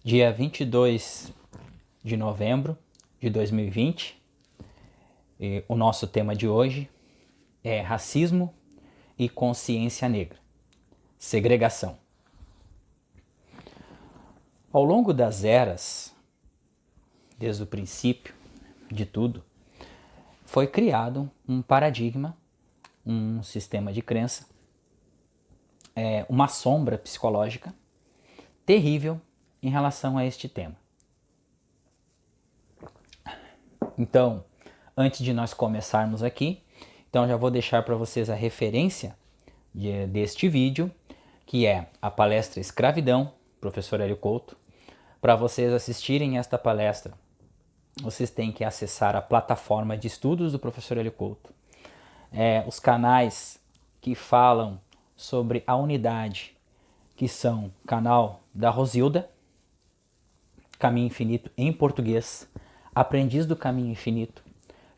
Dia 22 de novembro de 2020. E o nosso tema de hoje é racismo e consciência negra, segregação. Ao longo das eras, desde o princípio de tudo, foi criado um paradigma, um sistema de crença, uma sombra psicológica terrível em relação a este tema. Então, antes de nós começarmos aqui, então já vou deixar para vocês a referência deste vídeo, que é a palestra Escravidão, professor Hélio Couto. Para vocês assistirem esta palestra, vocês têm que acessar a plataforma de estudos do professor Hélio Couto, os canais que falam sobre a unidade, que são o canal da Rosilda, Caminho Infinito em português, Aprendiz do Caminho Infinito,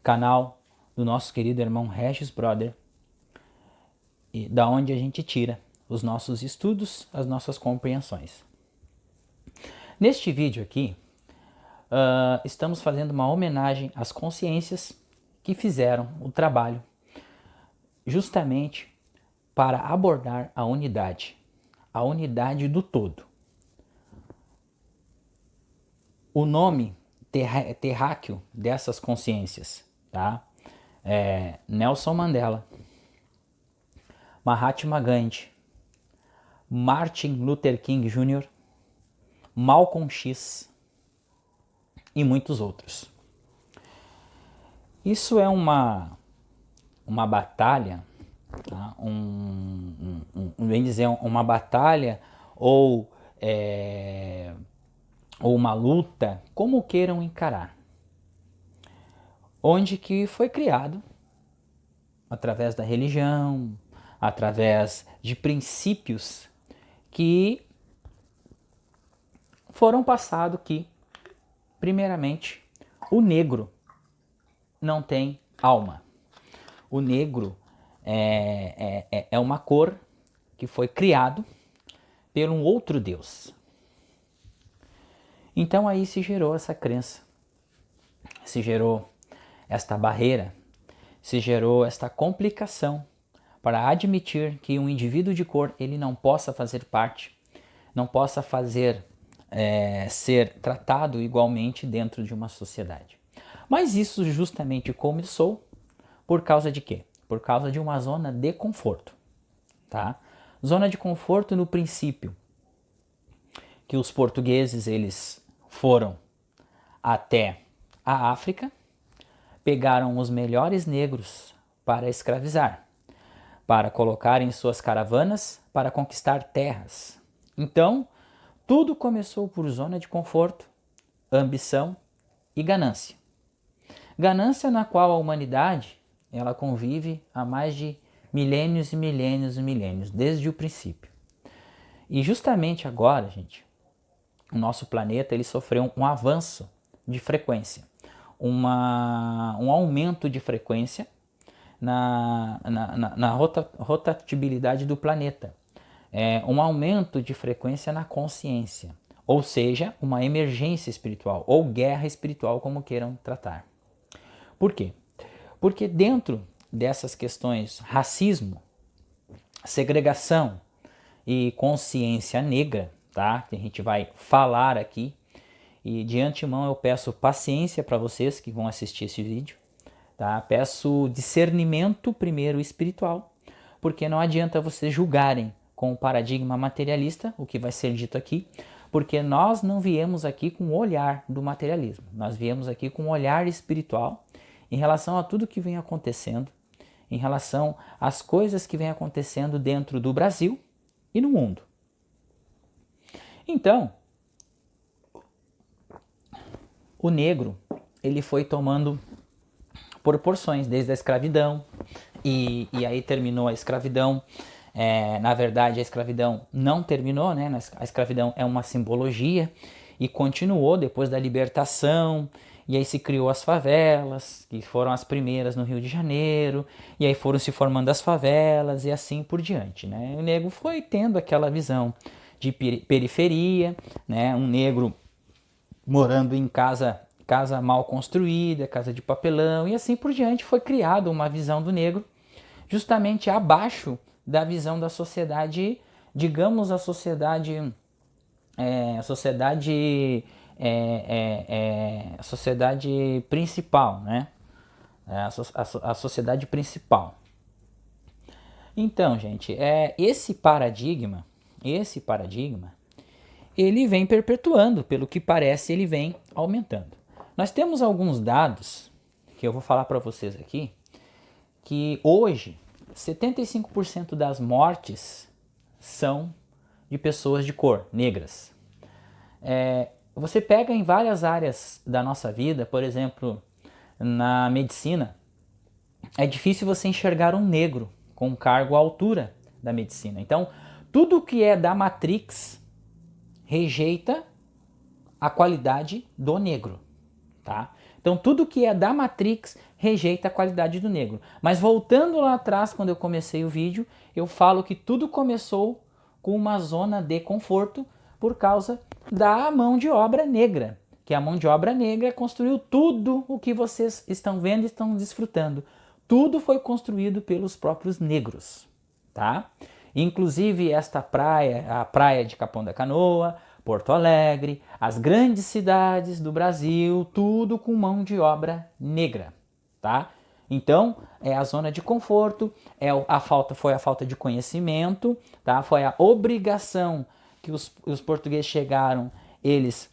canal do nosso querido irmão Regis Brother, e da onde a gente tira os nossos estudos, as nossas compreensões. Neste vídeo aqui, estamos fazendo uma homenagem às consciências que fizeram o trabalho justamente para abordar a unidade do todo. O nome terráqueo dessas consciências, tá? É Nelson Mandela, Mahatma Gandhi, Martin Luther King Jr., Malcolm X e muitos outros. Isso é uma batalha, tá? Bem dizer, uma batalha ou uma luta, como queiram encarar, onde que foi criado através da religião, através de princípios que foram passados que, primeiramente, o negro não tem alma. O negro é uma cor que foi criado por um outro Deus. Então aí se gerou essa crença, se gerou esta barreira, se gerou esta complicação para admitir que um indivíduo de cor ele não possa fazer parte, não possa ser tratado igualmente dentro de uma sociedade. Mas isso justamente começou por causa de quê? Por causa de uma zona de conforto, tá? Zona de conforto no princípio que os portugueses eles foram até a África, pegaram os melhores negros para escravizar, para colocar em suas caravanas, para conquistar terras. Então, tudo começou por zona de conforto, ambição e ganância. Ganância na qual a humanidade ela convive há mais de milênios e milênios e milênios, desde o princípio. E justamente agora, gente, o nosso planeta ele sofreu um avanço de frequência, um aumento de frequência na rotatividade do planeta, um aumento de frequência na consciência, ou seja, uma emergência espiritual ou guerra espiritual, como queiram tratar. Por quê? Porque dentro dessas questões racismo, segregação e consciência negra, tá? Que a gente vai falar aqui, e de antemão eu peço paciência para vocês que vão assistir esse vídeo, tá? Peço discernimento primeiro espiritual, porque não adianta vocês julgarem com o paradigma materialista o que vai ser dito aqui, porque nós não viemos aqui com o olhar do materialismo, nós viemos aqui com o olhar espiritual em relação a tudo que vem acontecendo, em relação às coisas que vem acontecendo dentro do Brasil e no mundo. Então, o negro ele foi tomando proporções desde a escravidão e aí terminou a escravidão. Na verdade, a escravidão não terminou, né? A escravidão é uma simbologia e continuou depois da libertação. E aí se criou as favelas, que foram as primeiras no Rio de Janeiro, e aí foram se formando as favelas e assim por diante, né? O negro foi tendo aquela visão de periferia, né? Um negro morando em casa mal construída, casa de papelão e assim por diante. Foi criada uma visão do negro justamente abaixo da visão da sociedade, digamos, a sociedade principal, né? A sociedade principal. Então, gente, esse paradigma, ele vem perpetuando, pelo que parece, ele vem aumentando. Nós temos alguns dados que eu vou falar para vocês aqui, que hoje 75% das mortes são de pessoas de cor, negras. Você pega em várias áreas da nossa vida, por exemplo, na medicina, é difícil você enxergar um negro com cargo à altura da medicina. Então, tudo que é da Matrix rejeita a qualidade do negro, tá? Então, tudo que é da Matrix rejeita a qualidade do negro. Mas voltando lá atrás, quando eu comecei o vídeo, eu falo que tudo começou com uma zona de conforto por causa da mão de obra negra, que a mão de obra negra construiu tudo o que vocês estão vendo e estão desfrutando. Tudo foi construído pelos próprios negros, tá? Inclusive esta praia, a praia de Capão da Canoa, Porto Alegre, as grandes cidades do Brasil, tudo com mão de obra negra, tá? Então, é a zona de conforto, foi a falta de conhecimento, tá? Foi a obrigação que os portugueses chegaram, eles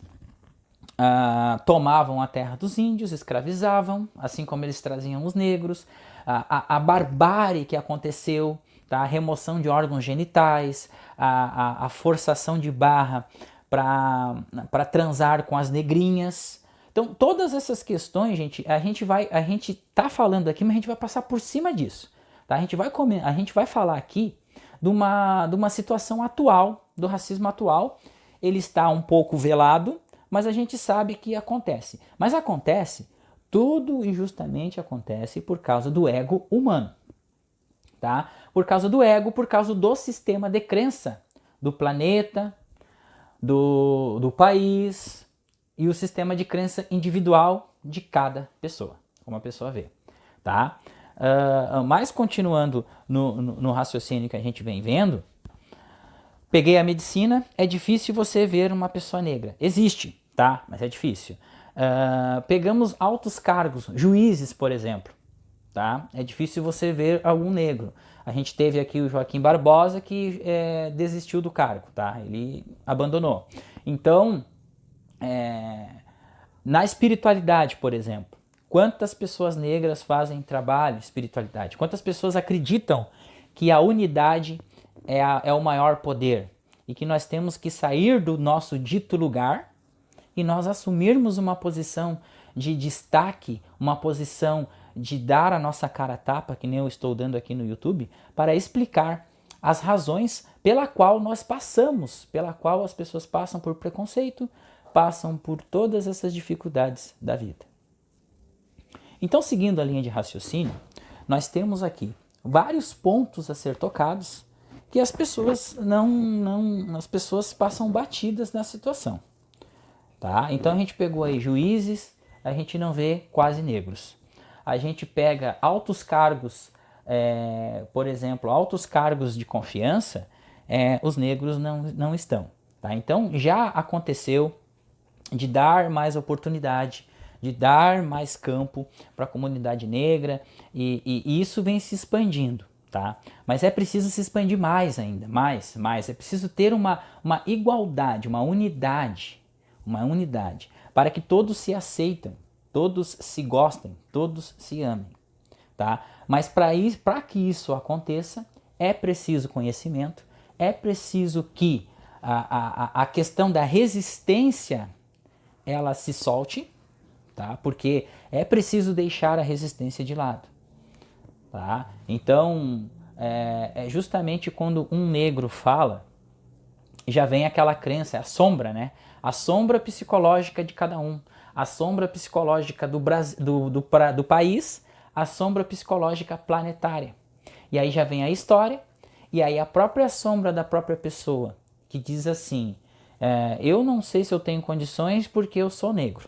tomavam a terra dos índios, escravizavam, assim como eles traziam os negros, a barbárie que aconteceu, tá? A remoção de órgãos genitais, a forçação de barra para transar com as negrinhas. Então, todas essas questões, gente, a gente tá falando aqui, mas a gente vai passar por cima disso, tá? A gente vai falar aqui de uma situação atual, do racismo atual. Ele está um pouco velado, mas a gente sabe que acontece. Mas acontece, tudo injustamente acontece por causa do ego humano, tá? Por causa do ego, por causa do sistema de crença do planeta, do país e o sistema de crença individual de cada pessoa, como a pessoa vê, tá? Mas continuando no raciocínio que a gente vem vendo, peguei a medicina, é difícil você ver uma pessoa negra. Existe, tá? Mas é difícil. Pegamos altos cargos, juízes, por exemplo, tá? É difícil você ver algum negro. A gente teve aqui o Joaquim Barbosa que desistiu do cargo, tá? Ele abandonou. Então, na espiritualidade, por exemplo, quantas pessoas negras fazem trabalho de espiritualidade? Quantas pessoas acreditam que a unidade é o maior poder e que nós temos que sair do nosso dito lugar e nós assumirmos uma posição de destaque, uma posição de dar a nossa cara a tapa, que nem eu estou dando aqui no YouTube, para explicar as razões pela qual nós passamos, pela qual as pessoas passam por preconceito, passam por todas essas dificuldades da vida. Então, seguindo a linha de raciocínio, nós temos aqui vários pontos a ser tocados que as pessoas as pessoas passam batidas na situação, tá? Então a gente pegou aí juízes, a gente não vê quase negros. A gente pega altos cargos, por exemplo, altos cargos de confiança, os negros não estão, tá? Então já aconteceu de dar mais oportunidade, de dar mais campo para a comunidade negra e isso vem se expandindo, tá? Mas é preciso se expandir mais ainda, mais. É preciso ter uma igualdade, uma unidade, para que todos se aceitem, todos se gostem, todos se amem, tá? Mas para que isso aconteça, é preciso conhecimento, é preciso que a questão da resistência ela se solte, tá? Porque é preciso deixar a resistência de lado, tá? Então, justamente quando um negro fala, já vem aquela crença, a sombra, né? A sombra psicológica de cada um, a sombra psicológica do país, a sombra psicológica planetária. E aí já vem a história, e aí a própria sombra da própria pessoa que diz assim, eu não sei se eu tenho condições porque eu sou negro.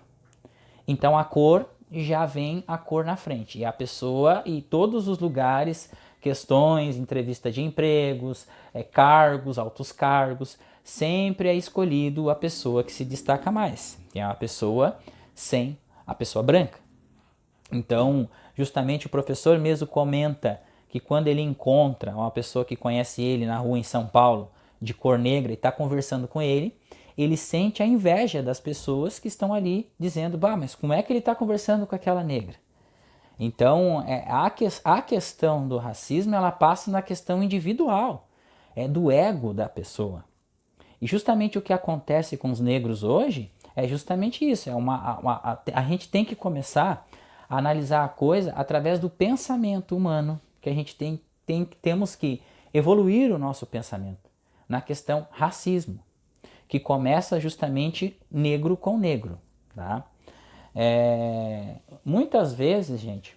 Então a cor já vem a cor na frente. E a pessoa, e todos os lugares, questões, entrevista de empregos, cargos, altos cargos, sempre é escolhido a pessoa que se destaca mais, que é a pessoa sem a pessoa branca. Então, justamente o professor mesmo comenta que quando ele encontra uma pessoa que conhece ele na rua em São Paulo, de cor negra, e está conversando com ele, ele sente a inveja das pessoas que estão ali dizendo, bah, mas como é que ele está conversando com aquela negra? Então, a questão do racismo, ela passa na questão individual, é do ego da pessoa. E justamente o que acontece com os negros hoje é justamente isso, a gente tem que começar a analisar a coisa através do pensamento humano, que a gente temos que evoluir o nosso pensamento na questão racismo, que começa justamente negro com negro, tá? Muitas vezes, gente,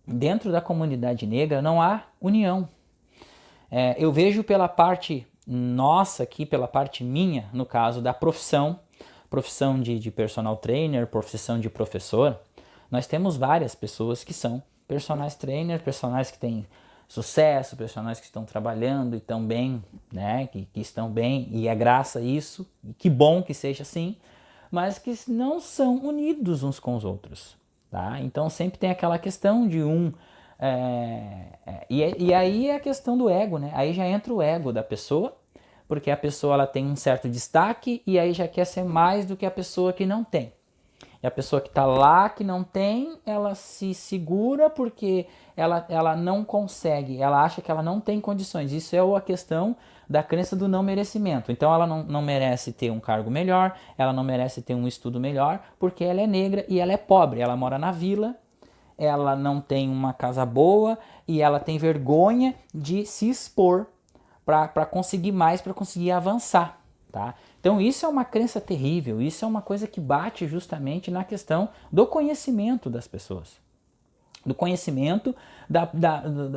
dentro da comunidade negra não há união. Eu vejo pela parte nossa aqui, pela parte minha, no caso da profissão de personal trainer, profissão de professor, nós temos várias pessoas que são personal trainer, personagens que têm sucesso, personagens que estão trabalhando e estão bem, né? Que estão bem, e é graça a isso, e que bom que seja assim, mas que não são unidos uns com os outros, tá? Então sempre tem aquela questão de e aí é a questão do ego, né? Aí já entra o ego da pessoa, porque a pessoa ela tem um certo destaque e aí já quer ser mais do que a pessoa que não tem. E a pessoa que está lá, que não tem, ela se segura porque ela não consegue, ela acha que ela não tem condições. Isso é a questão da crença do não merecimento. Então ela não merece ter um cargo melhor, ela não merece ter um estudo melhor, porque ela é negra e ela é pobre. Ela mora na vila, ela não tem uma casa boa e ela tem vergonha de se expor para conseguir mais, para conseguir avançar. Tá? Então isso é uma crença terrível, isso é uma coisa que bate justamente na questão do conhecimento das pessoas, do conhecimento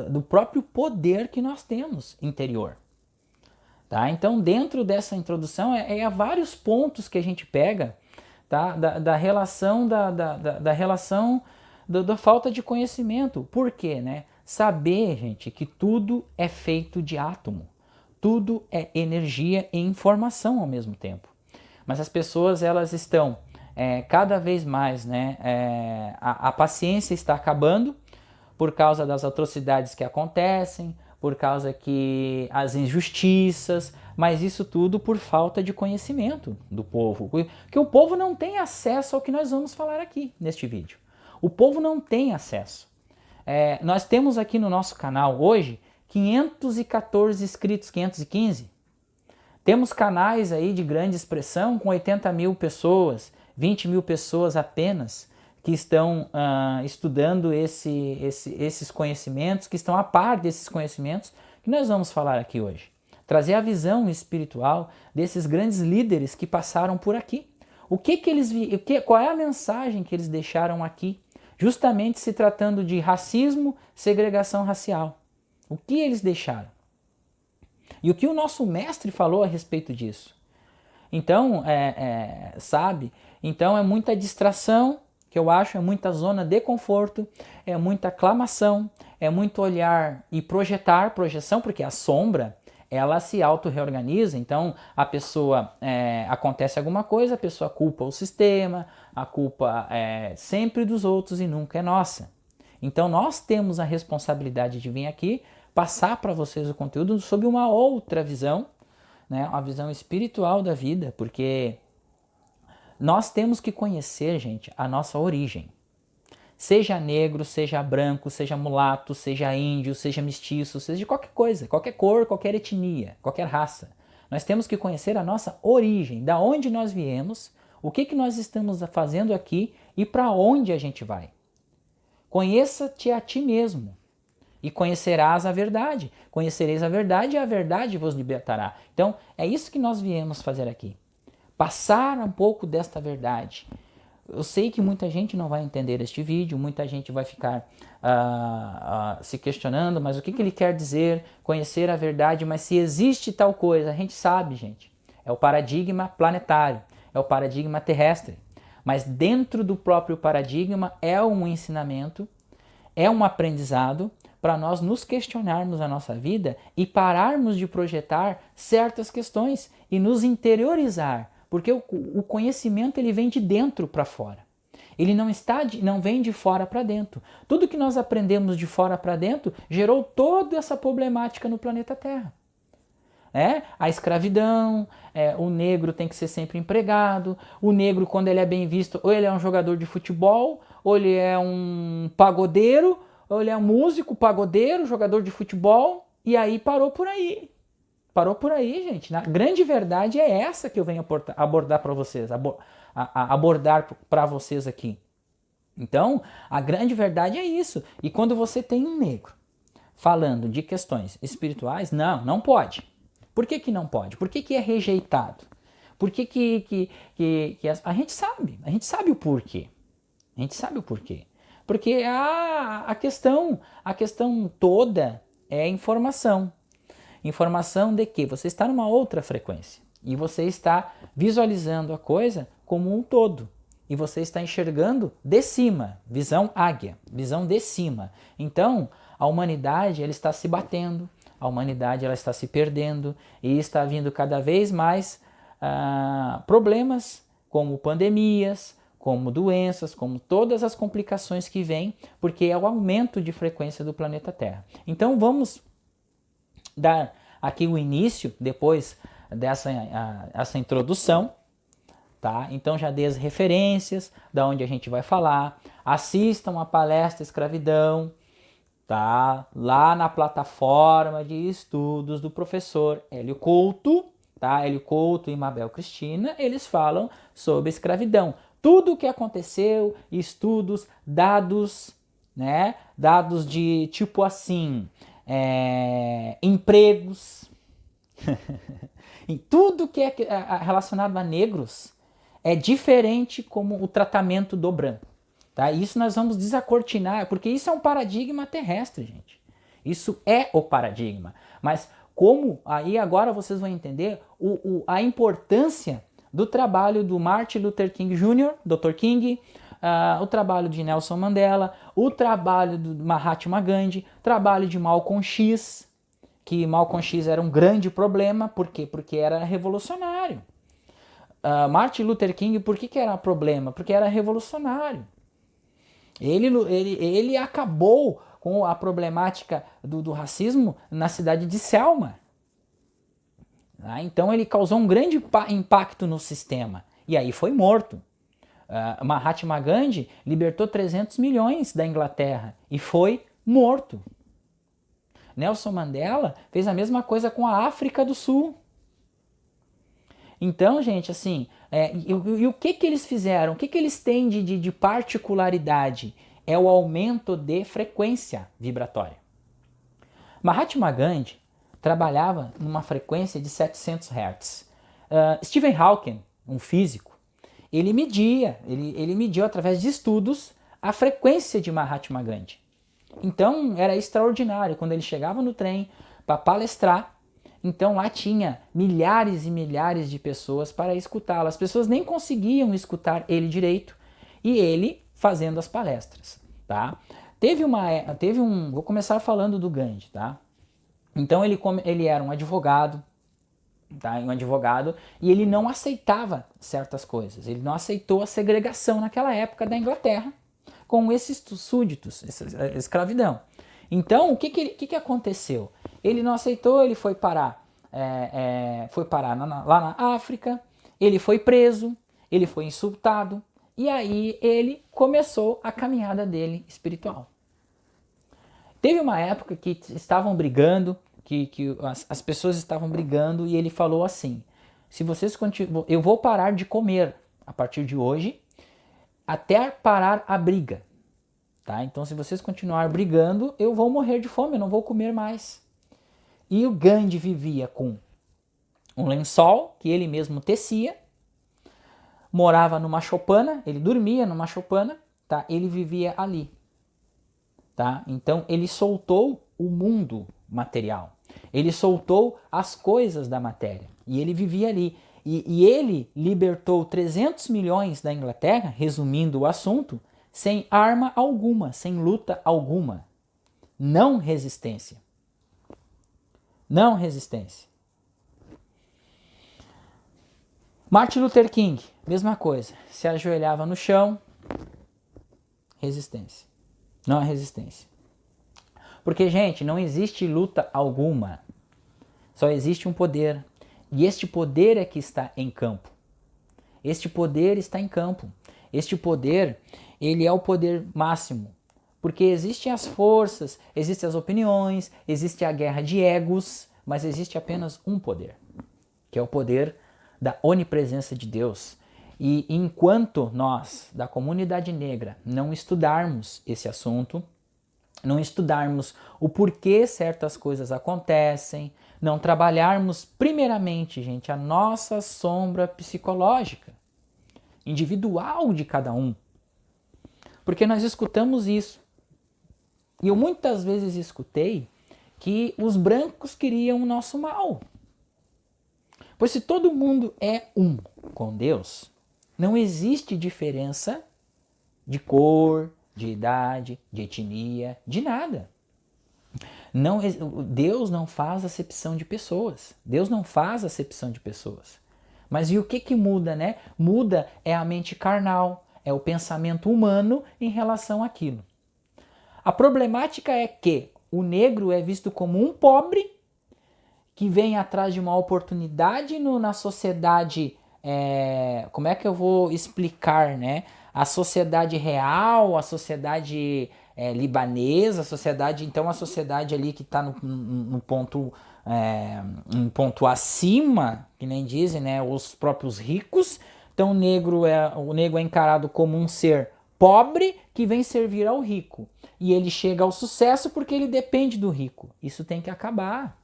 do próprio poder que nós temos interior. Tá? Então dentro dessa introdução há vários pontos que a gente pega, tá? da relação da relação da falta de conhecimento. Por quê? Né? Saber, gente, que tudo é feito de átomo. Tudo é energia e informação ao mesmo tempo. Mas as pessoas elas estão cada vez mais, né, a paciência está acabando por causa das atrocidades que acontecem, por causa que as injustiças, mas isso tudo por falta de conhecimento do povo. Porque o povo não tem acesso ao que nós vamos falar aqui neste vídeo. O povo não tem acesso. Nós temos aqui no nosso canal hoje 514 inscritos, 515. Temos canais aí de grande expressão com 80 mil pessoas, 20 mil pessoas apenas que estão estudando esses conhecimentos, que estão a par desses conhecimentos que nós vamos falar aqui hoje. Trazer a visão espiritual desses grandes líderes que passaram por aqui. Qual é a mensagem que eles deixaram aqui? Justamente se tratando de racismo, segregação racial. O que eles deixaram? E o que o nosso mestre falou a respeito disso? Então, sabe? Então é muita distração, que eu acho, é muita zona de conforto, é muita aclamação, é muito olhar e projeção, porque a sombra, ela se auto-reorganiza, então a pessoa, acontece alguma coisa, a pessoa culpa o sistema, a culpa é sempre dos outros e nunca é nossa. Então nós temos a responsabilidade de vir aqui passar para vocês o conteúdo sob uma outra visão, né? Uma visão espiritual da vida, porque nós temos que conhecer, gente, a nossa origem. Seja negro, seja branco, seja mulato, seja índio, seja mestiço, seja de qualquer coisa, qualquer cor, qualquer etnia, qualquer raça. Nós temos que conhecer a nossa origem, da onde nós viemos, o que nós estamos fazendo aqui e para onde a gente vai. Conheça-te a ti mesmo e conhecerás a verdade. Conhecereis a verdade e a verdade vos libertará. Então, é isso que nós viemos fazer aqui. Passar um pouco desta verdade. eu sei que muita gente não vai entender este vídeo, muita gente vai ficar se questionando, mas o que ele quer dizer, conhecer a verdade, mas se existe tal coisa, a gente sabe, gente. É o paradigma planetário, é o paradigma terrestre. Mas dentro do próprio paradigma é um ensinamento, é um aprendizado para nós nos questionarmos a nossa vida e pararmos de projetar certas questões e nos interiorizar, porque o conhecimento ele vem de dentro para fora. Ele não vem de fora para dentro. Tudo que nós aprendemos de fora para dentro gerou toda essa problemática no planeta Terra. A escravidão, o negro tem que ser sempre empregado, o negro, quando ele é bem visto, ou ele é um jogador de futebol, ou ele é um pagodeiro, ou ele é um músico, pagodeiro, jogador de futebol, e aí parou por aí. Parou por aí, gente. A grande verdade é essa que eu venho abordar para vocês, abordar para vocês aqui. Então, a grande verdade é isso. E quando você tem um negro falando de questões espirituais, não pode. Por que não pode? Por que é rejeitado? Por que a gente sabe o porquê. A gente sabe o porquê. Porque a questão toda é informação. Informação de que você está numa outra frequência e você está visualizando a coisa como um todo. E você está enxergando de cima, visão águia, visão de cima. Então, a humanidade ela está se batendo, a humanidade ela está se perdendo e está vindo cada vez mais problemas como pandemias, como doenças, como todas as complicações que vêm, porque é o aumento de frequência do planeta Terra. Então vamos dar aqui o início, depois dessa essa introdução, tá? Então já dei as referências da onde a gente vai falar. Assistam a palestra Escravidão, tá? Lá na plataforma de estudos do professor Hélio Couto, tá? Hélio Couto e Mabel Cristina, eles falam sobre escravidão. Tudo o que aconteceu, estudos, dados, né? Dados de tipo assim, empregos, em tudo que é relacionado a negros é diferente como o tratamento do branco. Tá? Isso nós vamos desacortinar, porque isso é um paradigma terrestre, gente. Isso é o paradigma. Mas como, aí agora vocês vão entender a importância do trabalho do Martin Luther King Jr., Dr. King, o trabalho de Nelson Mandela, o trabalho do Mahatma Gandhi, o trabalho de Malcolm X, que Malcolm X era um grande problema, por quê? Porque era revolucionário. Martin Luther King, por que era problema? Porque era revolucionário. Ele acabou com a problemática do racismo na cidade de Selma. Então ele causou um grande impacto no sistema. E aí foi morto. Mahatma Gandhi libertou 300 milhões da Inglaterra e foi morto. Nelson Mandela fez a mesma coisa com a África do Sul. Então, gente, assim, e o que eles fizeram? O que eles têm de particularidade? É o aumento de frequência vibratória. Mahatma Gandhi trabalhava numa frequência de 700 Hz. Stephen Hawking, um físico, ele mediu através de estudos a frequência de Mahatma Gandhi. Então era extraordinário quando ele chegava no trem para palestrar. Então lá tinha milhares e milhares de pessoas para escutá-lo. As pessoas nem conseguiam escutar ele direito e ele fazendo as palestras, tá? Vou começar falando do Gandhi, tá? Então ele era um advogado, tá? Um advogado, e ele não aceitava certas coisas. Ele não aceitou a segregação naquela época da Inglaterra com esses súditos, essa escravidão. Então, o que aconteceu? Ele não aceitou, ele foi parar, lá na África, ele foi preso, ele foi insultado, e aí ele começou a caminhada dele espiritual. Teve uma época que estavam brigando, que as pessoas estavam brigando, e ele falou assim: se vocês eu vou parar de comer a partir de hoje, até parar a briga. Tá? Então, se vocês continuarem brigando, eu vou morrer de fome, eu não vou comer mais. E o Gandhi vivia com um lençol que ele mesmo tecia, morava numa choupana, ele dormia numa choupana, tá? Ele vivia ali, tá? Então ele soltou o mundo material, ele soltou as coisas da matéria e ele vivia ali. E ele libertou 300 milhões da Inglaterra, resumindo o assunto, sem arma alguma, sem luta alguma. Não resistência. Não resistência. Martin Luther King, mesma coisa. Se ajoelhava no chão, resistência. Não é resistência. Porque, gente, não existe luta alguma. Só existe um poder. E este poder é que está em campo. Este poder está em campo. Este poder, ele é o poder máximo. Porque existem as forças, existem as opiniões, existe a guerra de egos, mas existe apenas um poder, que é o poder da onipresença de Deus. E enquanto nós, da comunidade negra, não estudarmos esse assunto, não estudarmos o porquê certas coisas acontecem, não trabalharmos primeiramente, gente, a nossa sombra psicológica, individual de cada um. Porque nós escutamos isso. E eu muitas vezes escutei que os brancos queriam o nosso mal. Pois se todo mundo é um com Deus, não existe diferença de cor, de idade, de etnia, de nada. Não, Deus não faz acepção de pessoas. Deus não faz acepção de pessoas. Mas e o que muda, né? Muda é a mente carnal, é o pensamento humano em relação àquilo. A problemática é que o negro é visto como um pobre que vem atrás de uma oportunidade na sociedade, como é que eu vou explicar, né? A sociedade real, a sociedade libanesa, a sociedade, então a sociedade ali que está no ponto, um ponto acima, que nem dizem, né? Os próprios ricos. Então o negro é encarado como um ser pobre que vem servir ao rico. E ele chega ao sucesso porque ele depende do rico. Isso tem que acabar.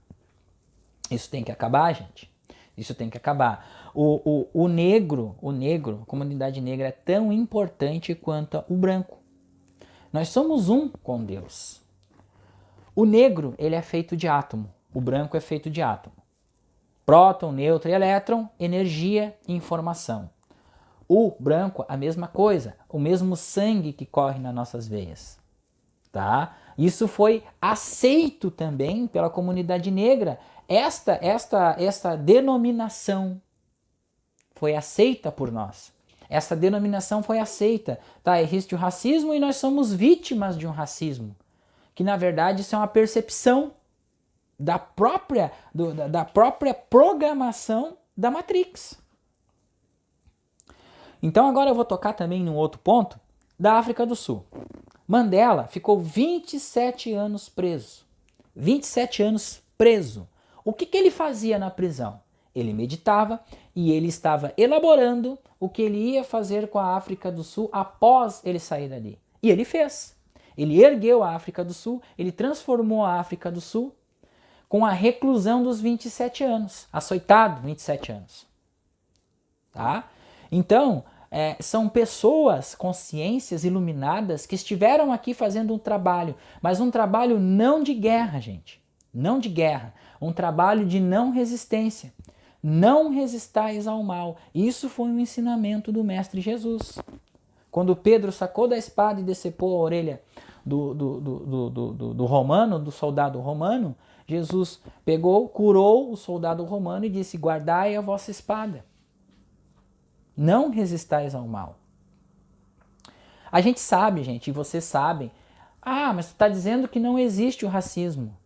Isso tem que acabar, gente. Isso tem que acabar. O negro, a comunidade negra é tão importante quanto o branco. Nós somos um com Deus. O negro, ele é feito de átomo. O branco é feito de átomo. Próton, nêutron e elétron, energia e informação. O branco, a mesma coisa. O mesmo sangue que corre nas nossas veias. Tá? Isso foi aceito também pela comunidade negra. Esta denominação foi aceita por nós. Essa denominação foi aceita. Tá? Existe o racismo e nós somos vítimas de um racismo. Que na verdade isso é uma percepção da própria programação da Matrix. Então agora eu vou tocar também num outro ponto da África do Sul. Mandela ficou 27 anos preso. 27 anos preso. O que ele fazia na prisão? Ele meditava e ele estava elaborando o que ele ia fazer com a África do Sul após ele sair dali. E ele fez. Ele ergueu a África do Sul, ele transformou a África do Sul com a reclusão dos 27 anos. Açoitado, 27 anos. Tá? Então, são pessoas, consciências iluminadas que estiveram aqui fazendo um trabalho, mas um trabalho não de guerra, gente. Não de guerra. Um trabalho de não resistência. Não resistais ao mal. Isso foi um ensinamento do Mestre Jesus. Quando Pedro sacou da espada e decepou a orelha do romano, do soldado romano, Jesus pegou, curou o soldado romano e disse: guardai a vossa espada. Não resistais ao mal. A gente sabe, gente, e vocês sabem. Mas tu está dizendo que não existe o racismo.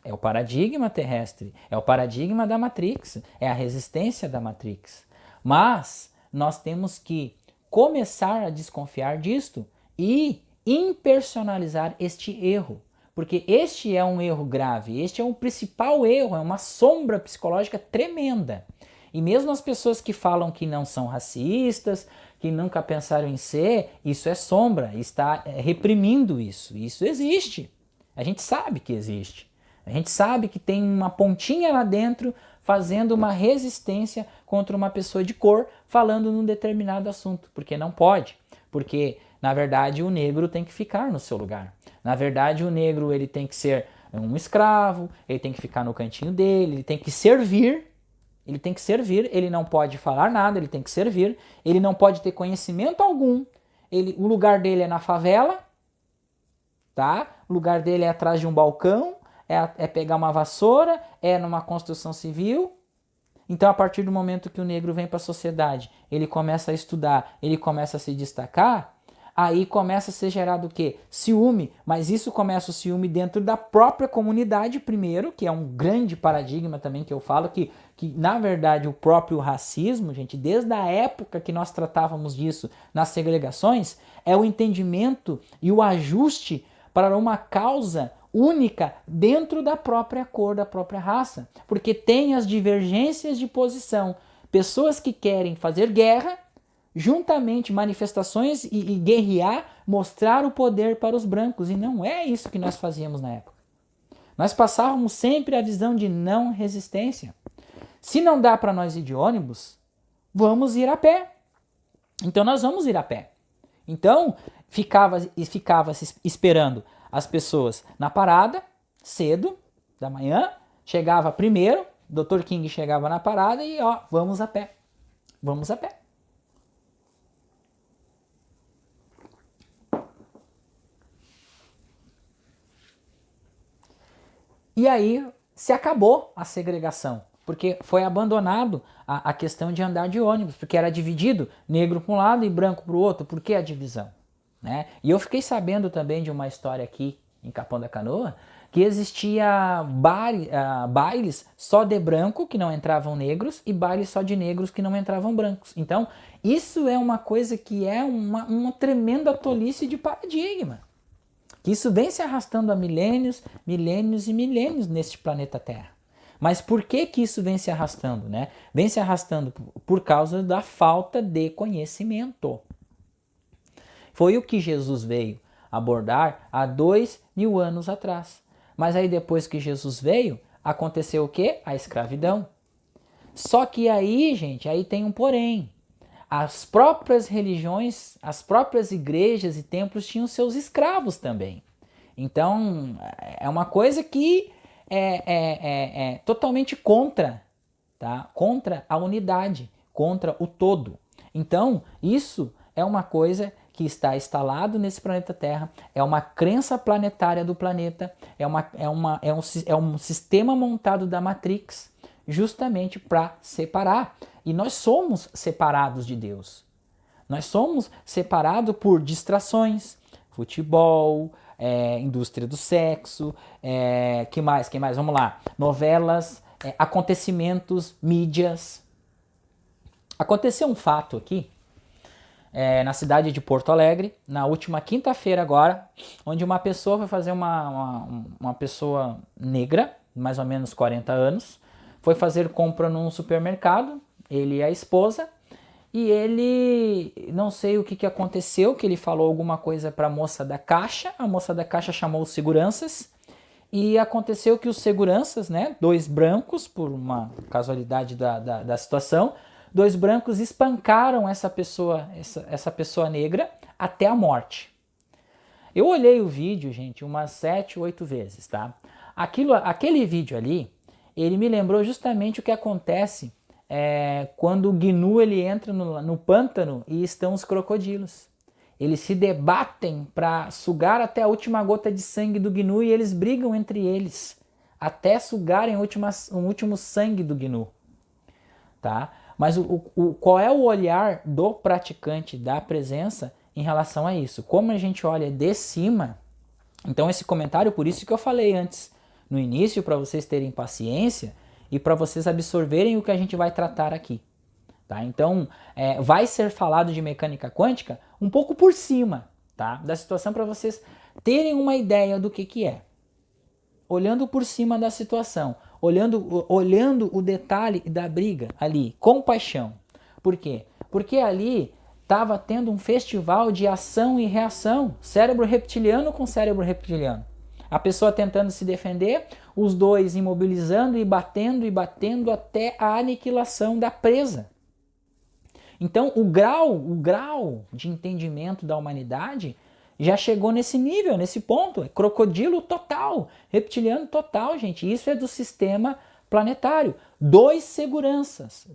É o paradigma terrestre, é o paradigma da Matrix, é a resistência da Matrix. Mas nós temos que começar a desconfiar disto e impersonalizar este erro. Porque este é um erro grave, este é um principal erro, é uma sombra psicológica tremenda. E mesmo as pessoas que falam que não são racistas, que nunca pensaram em ser, isso é sombra, está reprimindo isso. Isso existe. A gente sabe que existe. A gente sabe que tem uma pontinha lá dentro fazendo uma resistência contra uma pessoa de cor falando num determinado assunto, porque não pode, porque na verdade o negro tem que ficar no seu lugar. Na verdade o negro ele tem que ser um escravo, ele tem que ficar no cantinho dele, ele tem que servir. Ele tem que servir, ele não pode falar nada, ele tem que servir, ele não pode ter conhecimento algum. O lugar dele é na favela, tá? O lugar dele é atrás de um balcão, é pegar uma vassoura, é numa construção civil. Então, a partir do momento que o negro vem para a sociedade, ele começa a estudar, ele começa a se destacar, aí começa a ser gerado o quê? Ciúme, mas isso começa o ciúme dentro da própria comunidade primeiro, que é um grande paradigma também que eu falo, que na verdade o próprio racismo, gente, desde a época que nós tratávamos disso nas segregações, é o entendimento e o ajuste para uma causa única dentro da própria cor, da própria raça, porque tem as divergências de posição, pessoas que querem fazer guerra, juntamente manifestações e guerrear, mostrar o poder para os brancos. E não é isso que nós fazíamos na época. Nós passávamos sempre a visão de não resistência. Se não dá para nós ir de ônibus, vamos ir a pé. Então nós vamos ir a pé. Então ficava esperando as pessoas na parada, cedo, da manhã, chegava primeiro, Dr. King chegava na parada e ó, vamos a pé. Vamos a pé. E aí se acabou a segregação, porque foi abandonado a questão de andar de ônibus, porque era dividido, negro para um lado e branco para o outro. Por que a divisão? Né? E eu fiquei sabendo também de uma história aqui em Capão da Canoa, que existia bailes só de branco, que não entravam negros, e bailes só de negros, que não entravam brancos. Então, isso é uma coisa que é uma tremenda tolice de paradigma. Que isso vem se arrastando há milênios, milênios e milênios neste planeta Terra. Mas por que isso vem se arrastando? Né? Vem se arrastando por causa da falta de conhecimento. Foi o que Jesus veio abordar há 2000 anos atrás. Mas aí depois que Jesus veio, aconteceu o quê? A escravidão. Só que aí, gente, aí tem um porém. As próprias religiões, as próprias igrejas e templos tinham seus escravos também. Então, é uma coisa que é totalmente contra, tá? Contra a unidade, contra o todo. Então, isso é uma coisa que está instalado nesse planeta Terra, é uma crença planetária do planeta, é um sistema montado da Matrix, justamente para separar. E nós somos separados de Deus. Nós somos separados por distrações, futebol, indústria do sexo, que mais? Vamos lá. Novelas, acontecimentos, mídias. Aconteceu um fato aqui, na cidade de Porto Alegre, na última quinta-feira agora, onde uma pessoa foi fazer uma pessoa negra, mais ou menos 40 anos, foi fazer compra num supermercado, ele e a esposa, e ele, não sei o que aconteceu, que ele falou alguma coisa para a moça da caixa chamou os seguranças, e aconteceu que os seguranças, né, 2 brancos, por uma casualidade da situação, 2 brancos espancaram essa pessoa negra até a morte. Eu olhei o vídeo, gente, umas 7, 8 vezes, tá? Aquele vídeo ali, ele me lembrou justamente o que acontece quando o gnu ele entra no pântano e estão os crocodilos. Eles se debatem para sugar até a última gota de sangue do gnu e eles brigam entre eles até sugarem o último sangue do gnu. Tá? Mas qual é o olhar do praticante da presença em relação a isso? Como a gente olha de cima, então esse comentário, por isso que eu falei antes, no início, para vocês terem paciência e para vocês absorverem o que a gente vai tratar aqui. Tá? Então, vai ser falado de mecânica quântica um pouco por cima, tá? Da situação, para vocês terem uma ideia do que é. Olhando por cima da situação, olhando o detalhe da briga ali, com paixão. Por quê? Porque ali estava tendo um festival de ação e reação, cérebro reptiliano com cérebro reptiliano. A pessoa tentando se defender, os dois imobilizando e batendo até a aniquilação da presa. Então, o grau de entendimento da humanidade já chegou nesse nível, nesse ponto. É crocodilo total, reptiliano total, gente. Isso é do sistema planetário. Dois seguranças.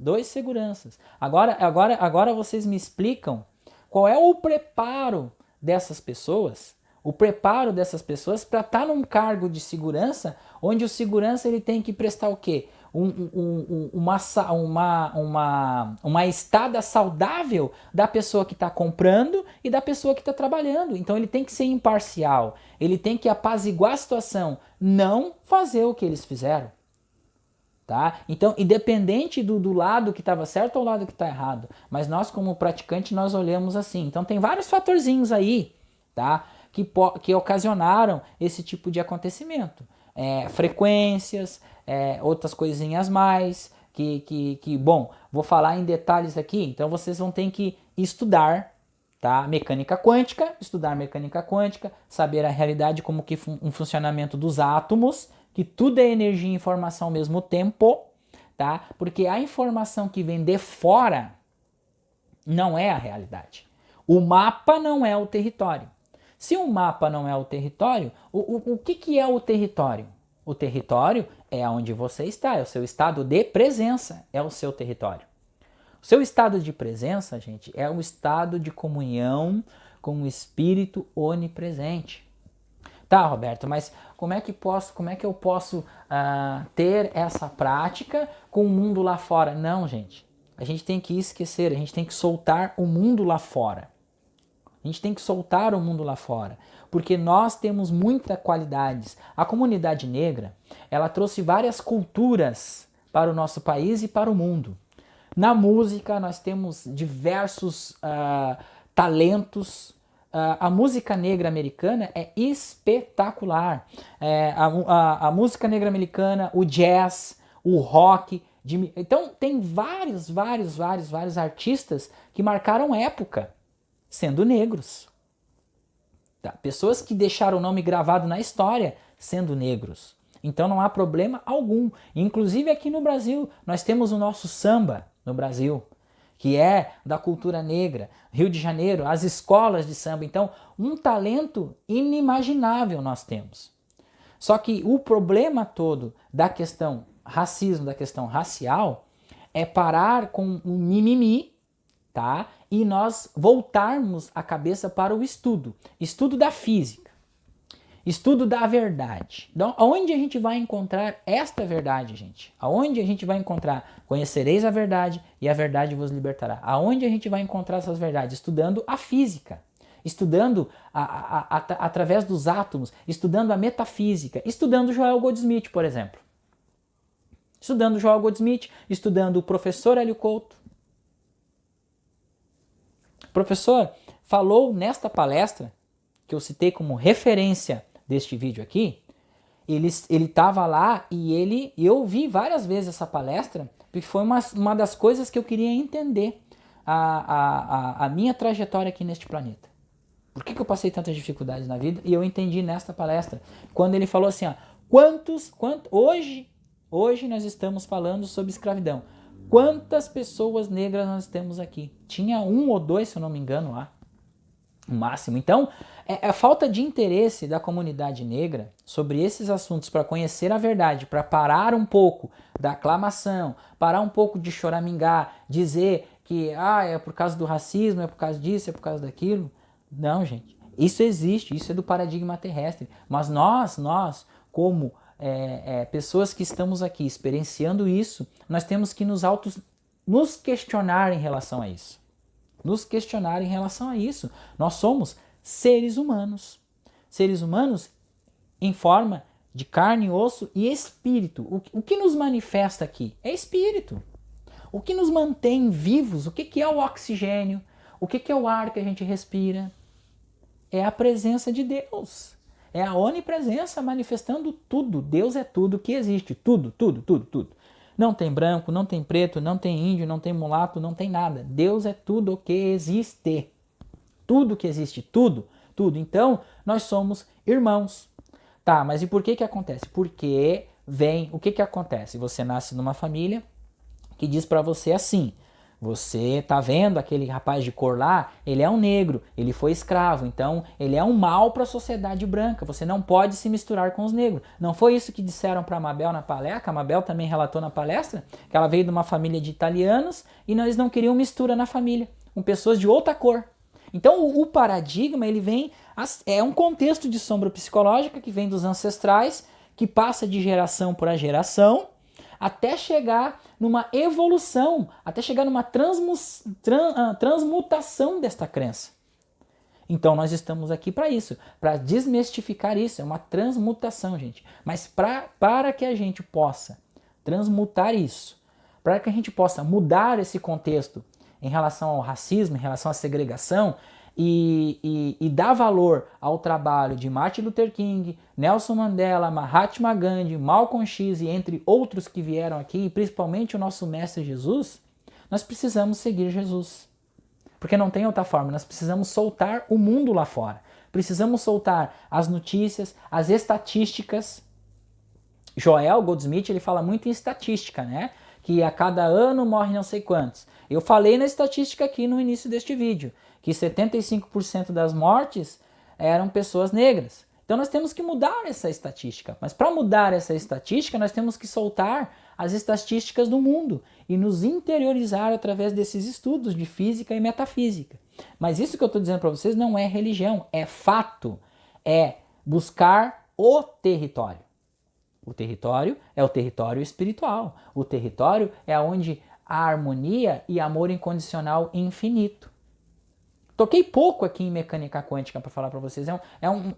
Agora vocês me explicam qual é o preparo dessas pessoas. O preparo dessas pessoas para estar num cargo de segurança, onde o segurança ele tem que prestar o quê? Uma estada saudável da pessoa que está comprando e da pessoa que está trabalhando. Então ele tem que ser imparcial, ele tem que apaziguar a situação, não fazer o que eles fizeram. Tá? Então, independente do lado que estava certo ou lado que está errado, mas nós como praticante nós olhamos assim. Então tem vários fatorzinhos aí, tá? Que ocasionaram esse tipo de acontecimento. Frequências, outras coisinhas mais, bom, vou falar em detalhes aqui, então vocês vão ter que estudar, tá? Estudar mecânica quântica, saber a realidade, como que um funcionamento dos átomos, que tudo é energia e informação ao mesmo tempo, tá? Porque a informação que vem de fora não é a realidade. O mapa não é o território. Se um mapa não é o território, o que é o território? O território é onde você está, é o seu estado de presença, é o seu território. O seu estado de presença, gente, é um estado de comunhão com o Espírito onipresente. Tá, Roberto, mas como é que eu posso ter essa prática com o mundo lá fora? Não, gente. A gente tem que esquecer, a gente tem que soltar o mundo lá fora. A gente tem que soltar o mundo lá fora, porque nós temos muitas qualidades. A comunidade negra, ela trouxe várias culturas para o nosso país e para o mundo. Na música, nós temos diversos talentos. A música negra americana é espetacular. A música negra americana, o jazz, o rock. Então, tem vários artistas que marcaram época sendo negros. Tá? Pessoas que deixaram o nome gravado na história sendo negros. Então não há problema algum. Inclusive aqui no Brasil, nós temos o nosso samba no Brasil, que é da cultura negra. Rio de Janeiro, as escolas de samba. Então, um talento inimaginável nós temos. Só que o problema todo da questão racismo, da questão racial, é parar com o mimimi, tá? E nós voltarmos a cabeça para o estudo da física, estudo da verdade. Então, aonde a gente vai encontrar esta verdade, gente? Aonde a gente vai encontrar? Conhecereis a verdade e a verdade vos libertará. Aonde a gente vai encontrar essas verdades? Estudando a física, estudando através dos átomos, estudando a metafísica, estudando Joel Goldsmith, por exemplo. Estudando Joel Goldsmith, estudando o professor Hélio Couto. O professor falou nesta palestra, que eu citei como referência deste vídeo aqui, ele estava lá e eu vi várias vezes essa palestra, porque foi uma das coisas que eu queria entender a minha trajetória aqui neste planeta. Por que eu passei tantas dificuldades na vida? E eu entendi nesta palestra, quando ele falou assim, hoje nós estamos falando sobre escravidão. Quantas pessoas negras nós temos aqui? Tinha 1 ou 2, se eu não me engano, lá. O máximo. Então, a falta de interesse da comunidade negra sobre esses assuntos para conhecer a verdade, para parar um pouco da aclamação, parar um pouco de choramingar, dizer que é por causa do racismo, é por causa disso, é por causa daquilo. Não, gente. Isso existe, isso é do paradigma terrestre. Mas nós como pessoas que estamos aqui experienciando isso, nós temos que nos questionar em relação a isso. Nos questionar em relação a isso. Nós somos seres humanos. Seres humanos em forma de carne, osso e espírito. O que nos manifesta aqui é espírito. O que nos mantém vivos, o que é o oxigênio, o que é o ar que a gente respira, é a presença de Deus. É a onipresença manifestando tudo. Deus é tudo que existe. Tudo. Não tem branco, não tem preto, não tem índio, não tem mulato, não tem nada. Deus é tudo o que existe. Tudo que existe, tudo. Então, nós somos irmãos. Tá, mas e por que que acontece? Porque o que que acontece? Você nasce numa família que diz pra você assim: você tá vendo aquele rapaz de cor lá? Ele é um negro, ele foi escravo, então ele é um mal para a sociedade branca. Você não pode se misturar com os negros. Não foi isso que disseram para Mabel na palestra? A Mabel também relatou na palestra que ela veio de uma família de italianos e eles não queriam mistura na família com pessoas de outra cor. Então o paradigma ele vem é um contexto de sombra psicológica que vem dos ancestrais, que passa de geração para geração, até chegar numa evolução, até chegar numa transmutação desta crença. Então nós estamos aqui para isso, para desmistificar isso, é uma transmutação, gente. Mas para que a gente possa transmutar isso, para que a gente possa mudar esse contexto em relação ao racismo, em relação à segregação, e dar valor ao trabalho de Martin Luther King, Nelson Mandela, Mahatma Gandhi, Malcolm X e entre outros que vieram aqui, e principalmente o nosso mestre Jesus, nós precisamos seguir Jesus. Porque não tem outra forma, nós precisamos soltar o mundo lá fora. Precisamos soltar as notícias, as estatísticas. Joel Goldsmith, ele fala muito em estatística, né? Que a cada ano morre não sei quantos. Eu falei na estatística aqui no início deste vídeo, que 75% das mortes eram pessoas negras. Então nós temos que mudar essa estatística. Mas para mudar essa estatística, nós temos que soltar as estatísticas do mundo e nos interiorizar através desses estudos de física e metafísica. Mas isso que eu estou dizendo para vocês não é religião, é fato. É buscar o território. O território é o território espiritual. O território é onde há harmonia e amor incondicional infinito. Toquei pouco aqui em mecânica quântica para falar para vocês.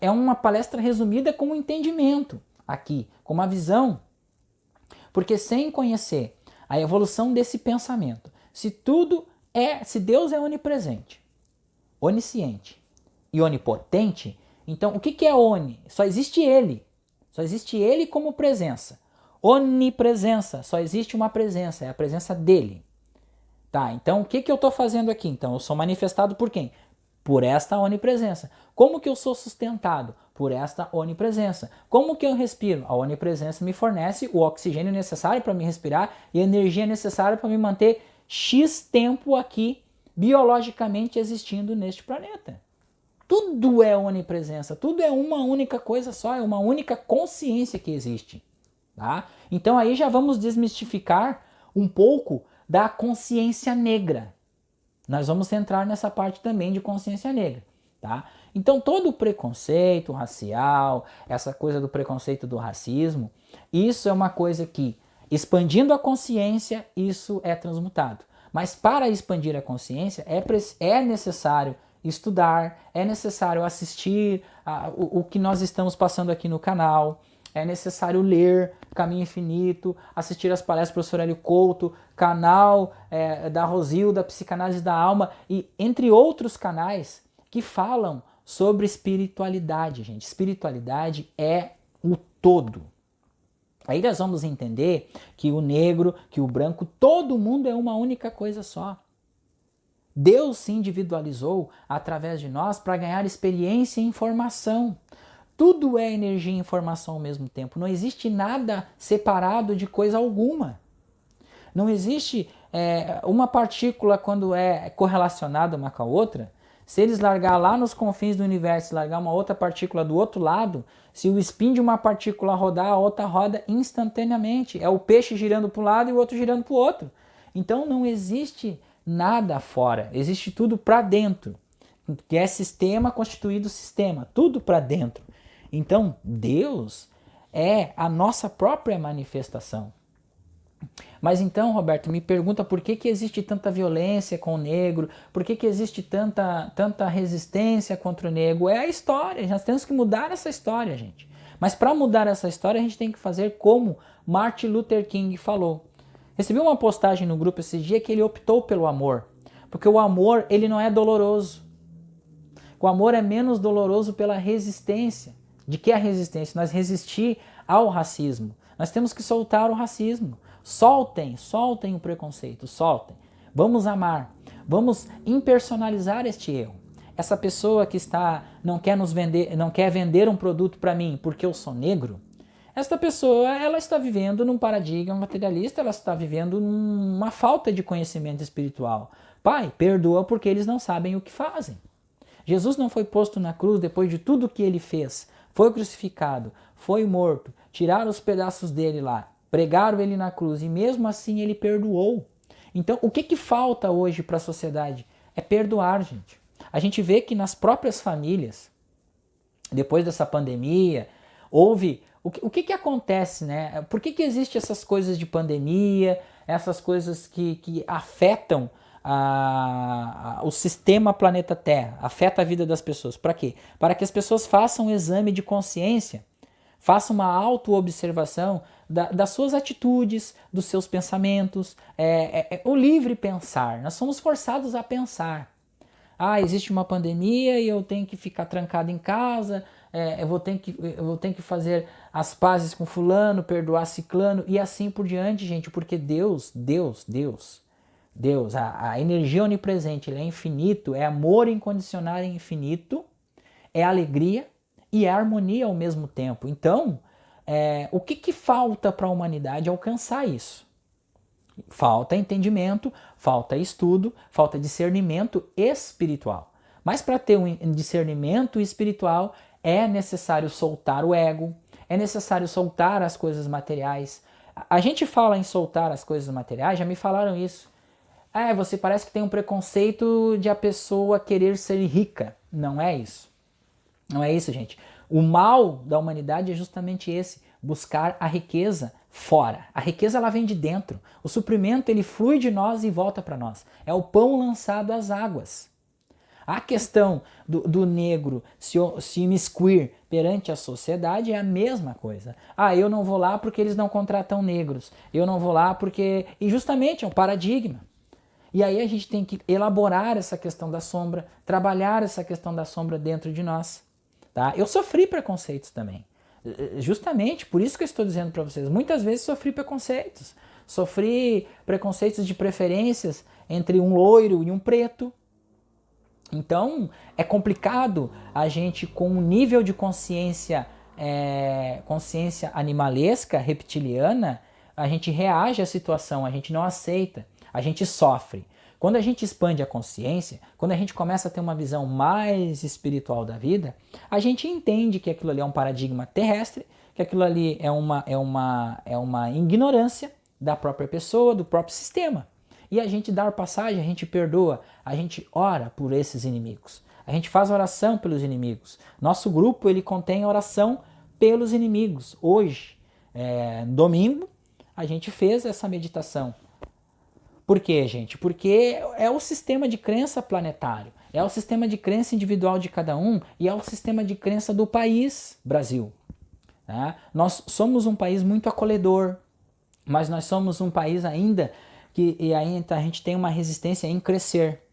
É uma palestra resumida com um entendimento aqui, com uma visão. Porque sem conhecer a evolução desse pensamento, se Deus é onipresente, onisciente e onipotente, então o que é oni? Só existe ele. Só existe ele como presença. Onipresença, só existe uma presença, é a presença dele. Tá, então o que eu estou fazendo aqui? Então eu sou manifestado por quem? Por esta onipresença. Como que eu sou sustentado? Por esta onipresença. Como que eu respiro? A onipresença me fornece o oxigênio necessário para me respirar e a energia necessária para me manter X tempo aqui biologicamente existindo neste planeta. Tudo é onipresença, tudo é uma única coisa só, é uma única consciência que existe. Tá? Então aí já vamos desmistificar um pouco da consciência negra. Nós vamos entrar nessa parte também de consciência negra. Tá? Então todo o preconceito racial, essa coisa do preconceito do racismo, isso é uma coisa que, expandindo a consciência, isso é transmutado. Mas para expandir a consciência é necessário estudar, é necessário assistir o que nós estamos passando aqui no canal, é necessário ler Caminho Infinito, assistir as palestras do professor Hélio Couto, canal da Rosilda, Psicanálise da Alma, e entre outros canais que falam sobre espiritualidade, gente. Espiritualidade é o todo. Aí nós vamos entender que o negro, que o branco, todo mundo é uma única coisa só. Deus se individualizou através de nós para ganhar experiência e informação. Tudo é energia e informação ao mesmo tempo. Não existe nada separado de coisa alguma. Não existe uma partícula quando é correlacionada uma com a outra. Se eles largar lá nos confins do universo e largar uma outra partícula do outro lado, se o spin de uma partícula rodar, a outra roda instantaneamente. É o peixe girando para um lado e o outro girando para o outro. Então não existe nada fora, existe tudo para dentro. Que é sistema constituído sistema, tudo para dentro. Então, Deus é a nossa própria manifestação. Mas então, Roberto, me pergunta por que existe tanta violência com o negro, por que existe tanta resistência contra o negro? É a história, nós temos que mudar essa história, gente. Mas para mudar essa história, a gente tem que fazer como Martin Luther King falou. Recebi uma postagem no grupo esse dia que ele optou pelo amor, porque o amor ele não é doloroso. O amor é menos doloroso pela resistência. De que a resistência? Nós resistir ao racismo. Nós temos que soltar o racismo. Soltem o preconceito, soltem. Vamos amar, vamos impersonalizar este erro. essa pessoa que não quer nos vender, não quer vender um produto para mim porque eu sou negro, esta pessoa ela está vivendo num paradigma materialista, ela está vivendo numa falta de conhecimento espiritual. Pai, perdoa porque eles não sabem o que fazem. Jesus não foi posto na cruz depois de tudo que ele fez. Foi crucificado, foi morto, tiraram os pedaços dele lá, pregaram ele na cruz e mesmo assim ele perdoou. Então, o que falta hoje para a sociedade? É perdoar, gente. A gente vê que nas próprias famílias, depois dessa pandemia, houve... O que acontece, né? Por que existem essas coisas de pandemia, essas coisas que afetam o sistema planeta Terra, afeta a vida das pessoas? Para quê? Para que as pessoas façam um exame de consciência, façam uma autoobservação das suas atitudes, dos seus pensamentos, o livre pensar. Nós somos forçados a pensar. Existe uma pandemia e eu tenho que ficar trancado em casa, eu vou ter que fazer as pazes com fulano, perdoar ciclano e assim por diante, gente, porque Deus, a energia onipresente, ele é infinito, é amor incondicional e infinito, é alegria e é harmonia ao mesmo tempo. Então, o que falta para a humanidade alcançar isso? Falta entendimento, falta estudo, falta discernimento espiritual. Mas para ter um discernimento espiritual é necessário soltar o ego, é necessário soltar as coisas materiais. A gente fala em soltar as coisas materiais, já me falaram isso. Você parece que tem um preconceito de a pessoa querer ser rica. Não é isso. Não é isso, gente. O mal da humanidade é justamente esse, buscar a riqueza fora. A riqueza ela vem de dentro. O suprimento ele flui de nós e volta para nós. É o pão lançado às águas. A questão do negro se imiscuir perante a sociedade é a mesma coisa. Eu não vou lá porque eles não contratam negros. Eu não vou lá porque... E justamente é um paradigma. E aí a gente tem que elaborar essa questão da sombra, trabalhar essa questão da sombra dentro de nós. Tá? Eu sofri preconceitos também. Justamente por isso que eu estou dizendo para vocês. Muitas vezes sofri preconceitos. Sofri preconceitos de preferências entre um loiro e um preto. Então é complicado a gente com um nível de consciência animalesca, reptiliana, a gente reage à situação, a gente não aceita, a gente sofre. Quando a gente expande a consciência, quando a gente começa a ter uma visão mais espiritual da vida, a gente entende que aquilo ali é um paradigma terrestre, que aquilo ali é uma ignorância da própria pessoa, do próprio sistema. E a gente dá passagem, a gente perdoa, a gente ora por esses inimigos. A gente faz oração pelos inimigos. Nosso grupo ele contém oração pelos inimigos. Hoje, domingo, a gente fez essa meditação. Por quê, gente? Porque é o sistema de crença planetário, é o sistema de crença individual de cada um e é o sistema de crença do país Brasil. Tá? Nós somos um país muito acolhedor, mas nós somos um país ainda que a gente tem uma resistência em crescer.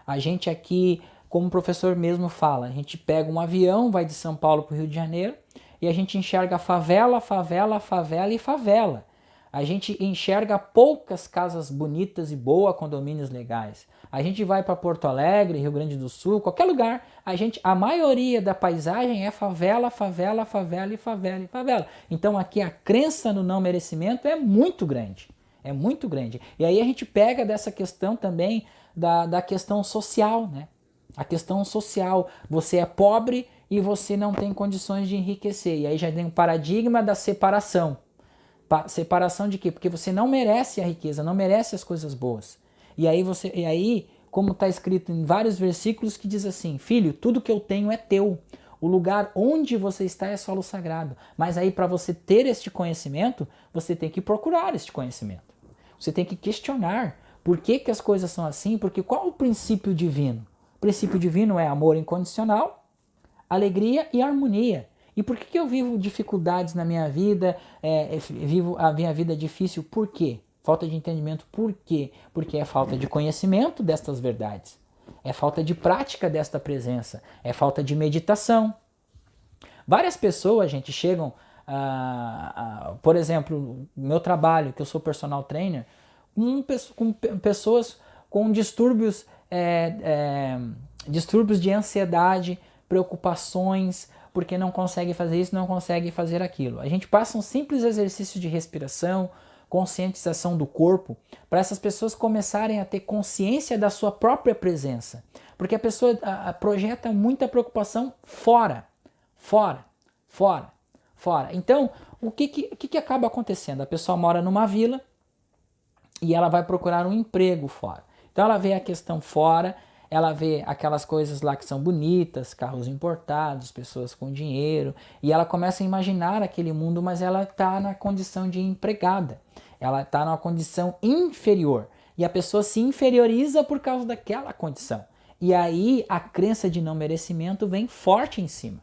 A gente aqui, como o professor mesmo fala, a gente pega um avião, vai de São Paulo para o Rio de Janeiro e a gente enxerga favela, favela, favela e favela. A gente enxerga poucas casas bonitas e boas, condomínios legais. A gente vai para Porto Alegre, Rio Grande do Sul, qualquer lugar, a maioria da paisagem é favela, favela, favela e favela e favela. Então aqui a crença no não merecimento é muito grande. É muito grande. E aí a gente pega dessa questão também da questão social, né? A questão social. Você é pobre e você não tem condições de enriquecer. E aí já tem um paradigma da separação. Separação de quê? Porque você não merece a riqueza, não merece as coisas boas. E aí como está escrito em vários versículos que diz assim, filho, tudo que eu tenho é teu. O lugar onde você está é solo sagrado. Mas aí para você ter este conhecimento, você tem que procurar este conhecimento. Você tem que questionar por que as coisas são assim, porque qual é o princípio divino? O princípio divino é amor incondicional, alegria e harmonia. E por que eu vivo dificuldades na minha vida, vivo a minha vida difícil? Por quê? Falta de entendimento. Por quê? Porque é falta de conhecimento destas verdades. É falta de prática desta presença. É falta de meditação. Várias pessoas, gente, chegam, por exemplo, no meu trabalho, que eu sou personal trainer, com pessoas com distúrbios distúrbios de ansiedade, preocupações, porque não consegue fazer isso, não consegue fazer aquilo. A gente passa um simples exercício de respiração, conscientização do corpo, para essas pessoas começarem a ter consciência da sua própria presença. Porque a pessoa projeta muita preocupação fora. Então, o que acaba acontecendo? A pessoa mora numa vila e ela vai procurar um emprego fora. Então ela vê a questão fora, ela vê aquelas coisas lá que são bonitas, carros importados, pessoas com dinheiro, e ela começa a imaginar aquele mundo, mas ela está na condição de empregada, ela está numa condição inferior, e a pessoa se inferioriza por causa daquela condição. E aí a crença de não merecimento vem forte em cima,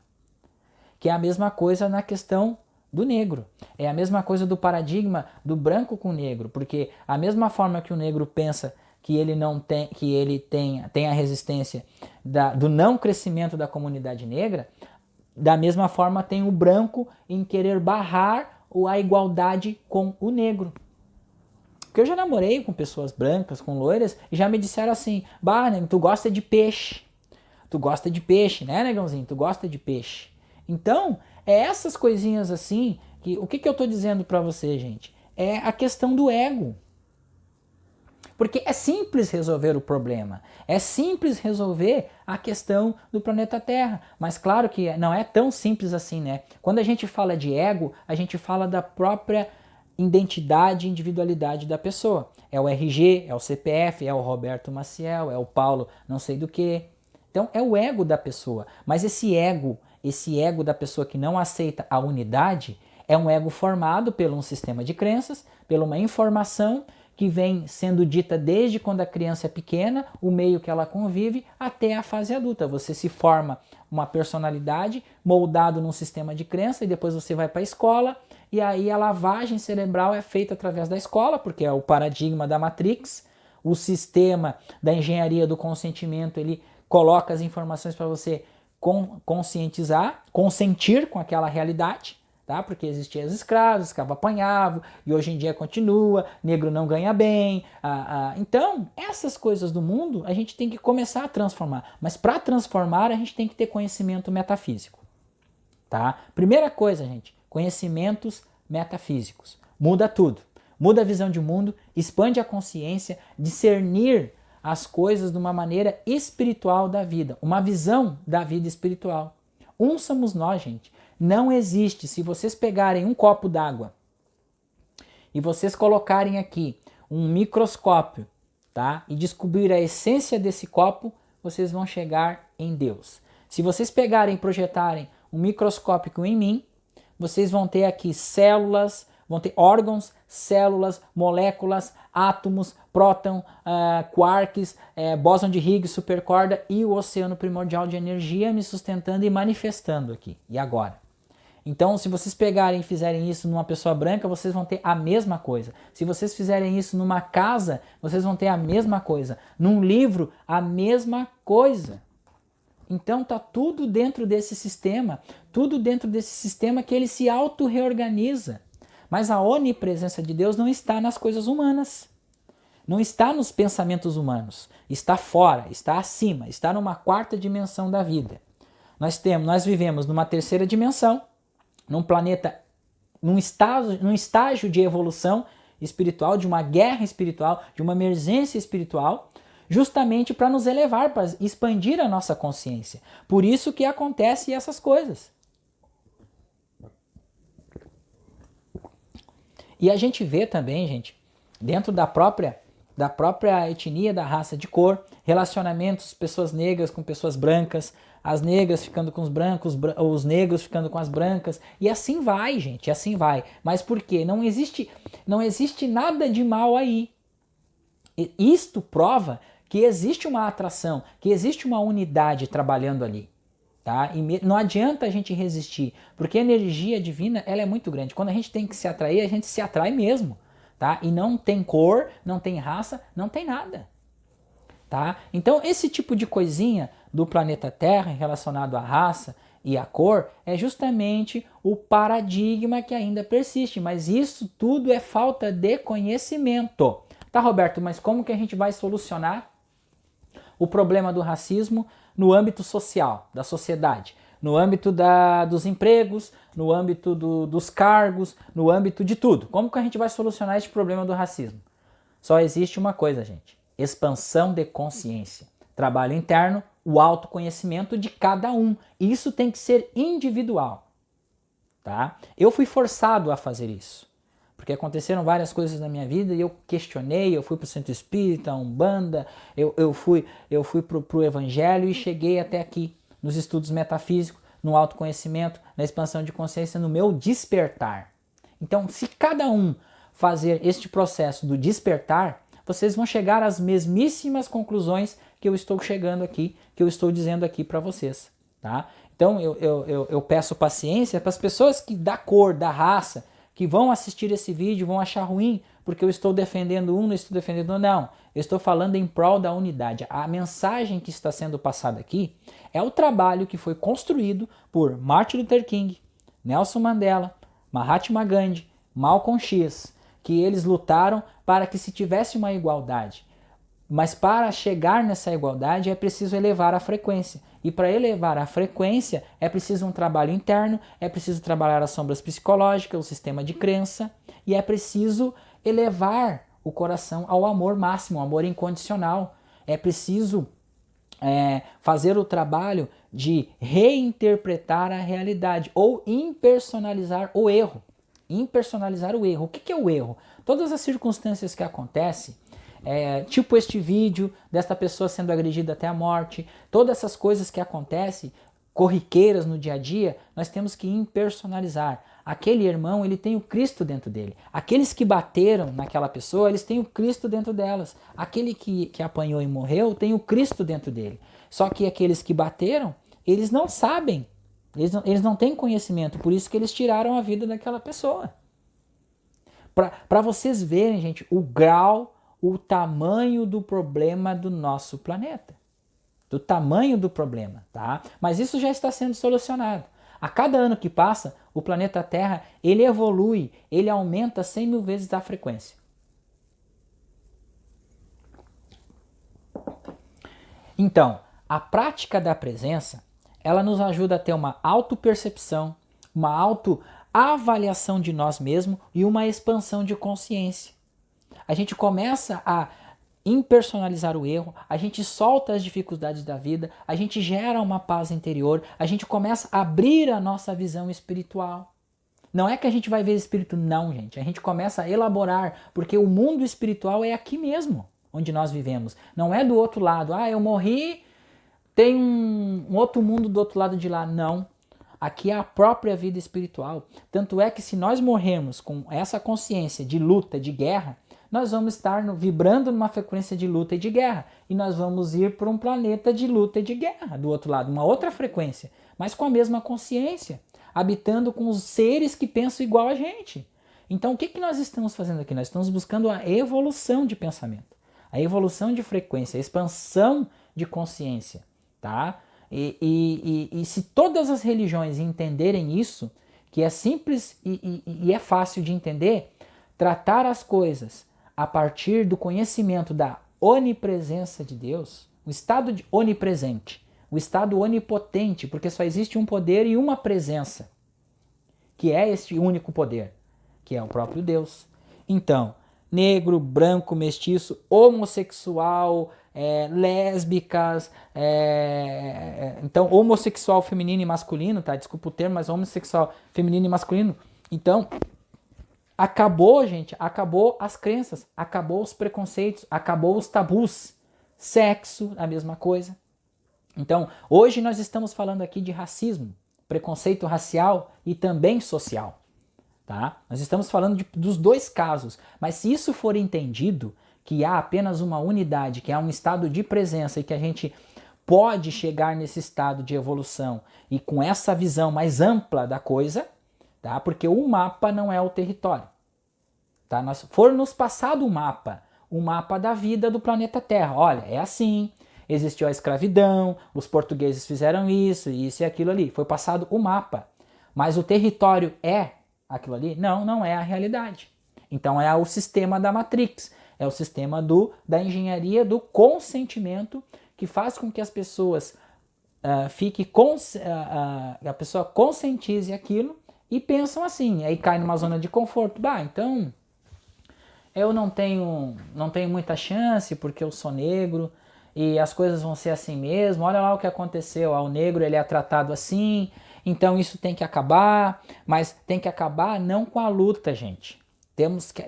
que é a mesma coisa na questão do negro. É a mesma coisa do paradigma do branco com o negro, porque a mesma forma que o negro pensa que ele não tem, que ele tem a resistência do não crescimento da comunidade negra, da mesma forma tem o branco em querer barrar a igualdade com o negro. Porque eu já namorei com pessoas brancas, com loiras, e já me disseram assim: bah, né, tu gosta de peixe. Tu gosta de peixe, né, negãozinho? Tu gosta de peixe. Então, é essas coisinhas assim, que o que eu tô dizendo pra você, gente? É a questão do ego. Porque é simples resolver o problema, é simples resolver a questão do planeta Terra, mas claro que não é tão simples assim, né? Quando a gente fala de ego, a gente fala da própria identidade e individualidade da pessoa. É o RG, é o CPF, é o Roberto Maciel, é o Paulo não sei do que. Então é o ego da pessoa, mas esse ego da pessoa que não aceita a unidade é um ego formado por um sistema de crenças, por uma informação que vem sendo dita desde quando a criança é pequena, o meio que ela convive, até a fase adulta. Você se forma uma personalidade moldado num sistema de crença e depois você vai para a escola e aí a lavagem cerebral é feita através da escola, porque é o paradigma da Matrix, o sistema da engenharia do consentimento, ele coloca as informações para você conscientizar, consentir com aquela realidade, tá? Porque existiam os escravos, escravo apanhava, e hoje em dia continua, negro não ganha bem. Então, essas coisas do mundo a gente tem que começar a transformar. Mas para transformar, a gente tem que ter conhecimento metafísico. Tá? Primeira coisa, gente, conhecimentos metafísicos. Muda tudo. Muda a visão de mundo, expande a consciência, discernir as coisas de uma maneira espiritual da vida, uma visão da vida espiritual. Um somos nós, gente. Não existe, se vocês pegarem um copo d'água e vocês colocarem aqui um microscópio, tá? E descobrir a essência desse copo, vocês vão chegar em Deus. Se vocês pegarem e projetarem um microscópio em mim, vocês vão ter aqui células, vão ter órgãos, células, moléculas, átomos, próton, quarks, bóson de Higgs, supercorda e o oceano primordial de energia me sustentando e manifestando aqui. E agora? Então, se vocês pegarem e fizerem isso numa pessoa branca, vocês vão ter a mesma coisa. Se vocês fizerem isso numa casa, vocês vão ter a mesma coisa. Num livro, a mesma coisa. Então tá tudo dentro desse sistema, que ele se auto-reorganiza. Mas a onipresença de Deus não está nas coisas humanas, não está nos pensamentos humanos, está fora, está acima, está numa quarta dimensão da vida. Nós vivemos numa terceira dimensão, num planeta, num estágio de evolução espiritual, de uma guerra espiritual, de uma emergência espiritual, justamente para nos elevar, para expandir a nossa consciência. Por isso que acontecem essas coisas. E a gente vê também, gente, dentro da própria etnia, da raça de cor, relacionamentos, pessoas negras com pessoas brancas, as negras ficando com os brancos, os negros ficando com as brancas, e assim vai, gente, assim vai. Mas por quê? Não existe nada de mal aí. E isto prova que existe uma atração, que existe uma unidade trabalhando ali. Tá? E não adianta a gente resistir, porque a energia divina ela é muito grande. Quando a gente tem que se atrair, a gente se atrai mesmo. Tá? E não tem cor, não tem raça, não tem nada. Tá? Então esse tipo de coisinha do planeta Terra relacionado à raça e à cor é justamente o paradigma que ainda persiste. Mas isso tudo é falta de conhecimento. Tá, Roberto, mas como que a gente vai solucionar o problema do racismo no âmbito social, da sociedade, no âmbito dos empregos, no âmbito dos cargos, no âmbito de tudo. Como que a gente vai solucionar este problema do racismo? Só existe uma coisa, gente: expansão de consciência. Trabalho interno, o autoconhecimento de cada um. Isso tem que ser individual. Tá? Eu fui forçado a fazer isso, porque aconteceram várias coisas na minha vida e eu questionei, eu fui para o centro espírita, Umbanda, eu fui para o evangelho e cheguei até aqui, nos estudos metafísicos, no autoconhecimento, na expansão de consciência, no meu despertar. Então, se cada um fazer este processo do despertar, vocês vão chegar às mesmíssimas conclusões que eu estou chegando aqui, que eu estou dizendo aqui para vocês. Tá? Então eu peço paciência para as pessoas que da cor, da raça, que vão assistir esse vídeo, vão achar ruim, porque eu estou defendendo um, não estou defendendo não. Eu estou falando em prol da unidade. A mensagem que está sendo passada aqui é o trabalho que foi construído por Martin Luther King, Nelson Mandela, Mahatma Gandhi, Malcolm X, que eles lutaram para que se tivesse uma igualdade. Mas para chegar nessa igualdade é preciso elevar a frequência. E para elevar a frequência é preciso um trabalho interno, é preciso trabalhar as sombras psicológicas, o sistema de crença, e é preciso elevar o coração ao amor máximo, ao amor incondicional. É preciso fazer o trabalho de reinterpretar a realidade ou impersonalizar o erro. Impersonalizar o erro. O que é o erro? Todas as circunstâncias que acontecem, tipo este vídeo desta pessoa sendo agredida até a morte, todas essas coisas que acontecem, corriqueiras no dia a dia, nós temos que impersonalizar. Aquele irmão, ele tem o Cristo dentro dele. Aqueles que bateram naquela pessoa, eles têm o Cristo dentro delas. Aquele que apanhou e morreu, tem o Cristo dentro dele. Só que aqueles que bateram, eles não sabem, eles não têm conhecimento, por isso que eles tiraram a vida daquela pessoa. Para vocês verem, gente, o grau, o tamanho do problema do nosso planeta. Do tamanho do problema, tá? Mas isso já está sendo solucionado. A cada ano que passa, o planeta Terra, ele evolui, ele aumenta 100 mil vezes a frequência. Então, a prática da presença, ela nos ajuda a ter uma autopercepção, uma autoavaliação de nós mesmos e uma expansão de consciência. A gente começa a impersonalizar o erro, a gente solta as dificuldades da vida, a gente gera uma paz interior, a gente começa a abrir a nossa visão espiritual. Não é que a gente vai ver espírito, não, gente. A gente começa a elaborar, porque o mundo espiritual é aqui mesmo, onde nós vivemos. Não é do outro lado. Ah, eu morri, tem um outro mundo do outro lado de lá. Não. Aqui é a própria vida espiritual. Tanto é que se nós morrermos com essa consciência de luta, de guerra, nós vamos estar vibrando numa frequência de luta e de guerra. E nós vamos ir para um planeta de luta e de guerra, do outro lado, uma outra frequência, mas com a mesma consciência, habitando com os seres que pensam igual a gente. Então o que nós estamos fazendo aqui? Nós estamos buscando a evolução de pensamento, a evolução de frequência, a expansão de consciência. Tá? E se todas as religiões entenderem isso, que é simples e é fácil de entender, tratar as coisas a partir do conhecimento da onipresença de Deus, o estado de onipresente, o estado onipotente, porque só existe um poder e uma presença, que é este único poder, que é o próprio Deus. Então, negro, branco, mestiço, homossexual, lésbicas, então homossexual feminino e masculino, tá? Desculpa o termo, mas homossexual feminino e masculino. Então, acabou, gente, acabou as crenças, acabou os preconceitos, acabou os tabus. Sexo, a mesma coisa. Então, hoje nós estamos falando aqui de racismo, preconceito racial e também social. Tá? Nós estamos falando dos dois casos, mas se isso for entendido, que há apenas uma unidade, que há um estado de presença e que a gente pode chegar nesse estado de evolução e com essa visão mais ampla da coisa, tá? Porque o mapa não é o território. Tá? For nos passado um mapa da vida do planeta Terra. Olha, é assim, existiu a escravidão, os portugueses fizeram isso e aquilo ali. Foi passado o mapa, mas o território é aquilo ali? Não, não é a realidade. Então é o sistema da Matrix, é o sistema da engenharia do consentimento que faz com que as pessoas a pessoa conscientize aquilo e pensam assim, aí cai numa zona de conforto. Então eu não tenho muita chance porque eu sou negro e as coisas vão ser assim mesmo. Olha lá o que aconteceu, o negro ele é tratado assim, então isso tem que acabar, mas tem que acabar não com a luta, gente.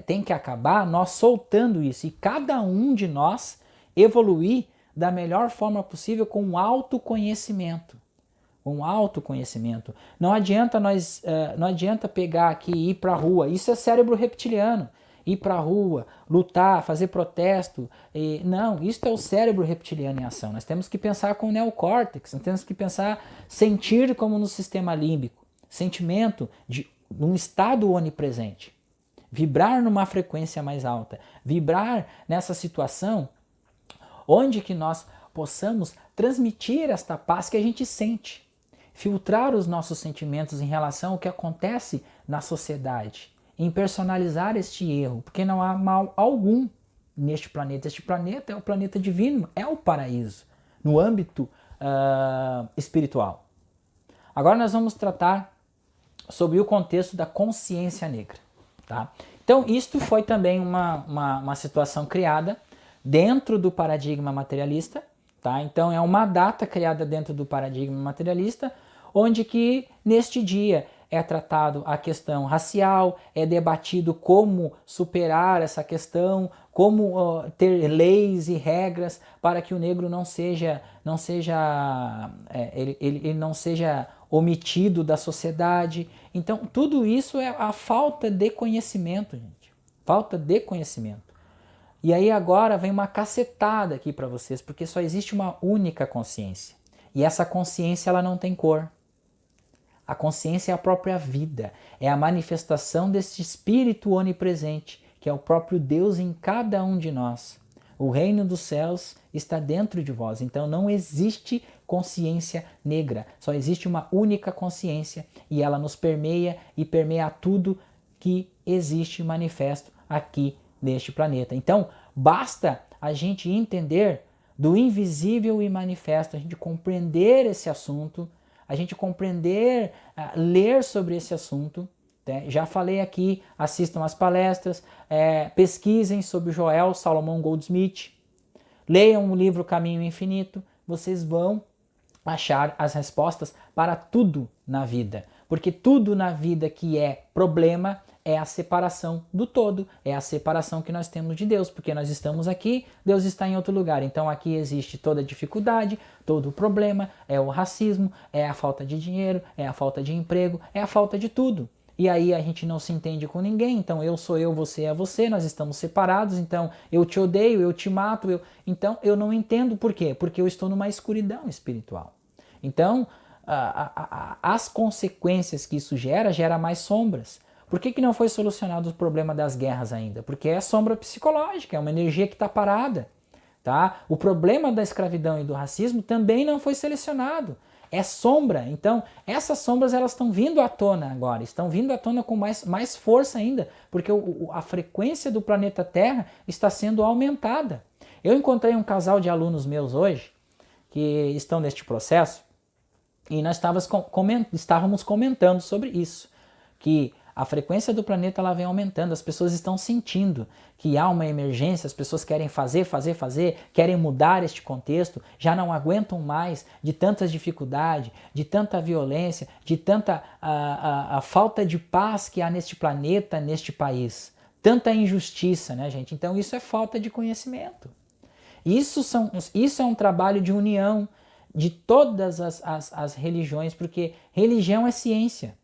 Tem que acabar nós soltando isso e cada um de nós evoluir da melhor forma possível com um autoconhecimento. Não adianta não adianta pegar aqui e ir para a rua. Isso é cérebro reptiliano. Ir para a rua, lutar, fazer protesto. Não, isso é o cérebro reptiliano em ação. Nós temos que pensar com o neocórtex, nós temos que pensar, sentir como no sistema límbico. Sentimento de um estado onipresente. Vibrar numa frequência mais alta. Vibrar nessa situação onde que nós possamos transmitir esta paz que a gente sente. Filtrar os nossos sentimentos em relação ao que acontece na sociedade. Impersonalizar este erro, porque não há mal algum neste planeta. Este planeta é o planeta divino, é o paraíso, no âmbito espiritual. Agora nós vamos tratar sobre o contexto da consciência negra. Tá? Então, isto foi também uma situação criada dentro do paradigma materialista. Tá? Então, é uma data criada dentro do paradigma materialista, onde que neste dia é tratado a questão racial, é debatido como superar essa questão, como ter leis e regras para que o negro ele não seja omitido da sociedade. Então, tudo isso é a falta de conhecimento, gente. Falta de conhecimento. E aí agora vem uma cacetada aqui para vocês, porque só existe uma única consciência. E essa consciência ela não tem cor. A consciência é a própria vida, é a manifestação desse espírito onipresente, que é o próprio Deus em cada um de nós. O reino dos céus está dentro de vós, então não existe consciência negra, só existe uma única consciência e ela nos permeia e permeia tudo que existe manifesto aqui neste planeta. Então, basta a gente entender do invisível e manifesto, a gente compreender esse assunto, a gente compreender, ler sobre esse assunto. Né? Já falei aqui, assistam as palestras, pesquisem sobre Joel Salomon Goldsmith, leiam o livro Caminho Infinito, vocês vão achar as respostas para tudo na vida. Porque tudo na vida que é problema é a separação do todo, é a separação que nós temos de Deus, porque nós estamos aqui, Deus está em outro lugar. Então aqui existe toda a dificuldade, todo o problema, é o racismo, é a falta de dinheiro, é a falta de emprego, é a falta de tudo. E aí a gente não se entende com ninguém, então eu sou eu, você é você, nós estamos separados, então eu te odeio, eu te mato, então eu não entendo por quê? Porque eu estou numa escuridão espiritual. Então, as consequências que isso gera mais sombras. Por que não foi solucionado o problema das guerras ainda? Porque é sombra psicológica, é uma energia que está parada. Tá? O problema da escravidão e do racismo também não foi selecionado. É sombra. Então, essas sombras elas estão vindo à tona agora, estão vindo à tona com mais força ainda, porque a frequência do planeta Terra está sendo aumentada. Eu encontrei um casal de alunos meus hoje, que estão neste processo, e nós estávamos comentando sobre isso, que a frequência do planeta ela vem aumentando, as pessoas estão sentindo que há uma emergência, as pessoas querem fazer, querem mudar este contexto, já não aguentam mais de tantas dificuldades, de tanta violência, de tanta a falta de paz que há neste planeta, neste país. Tanta injustiça, né, gente? Então isso é falta de conhecimento. Isso é um trabalho de união de todas as religiões, porque religião é ciência.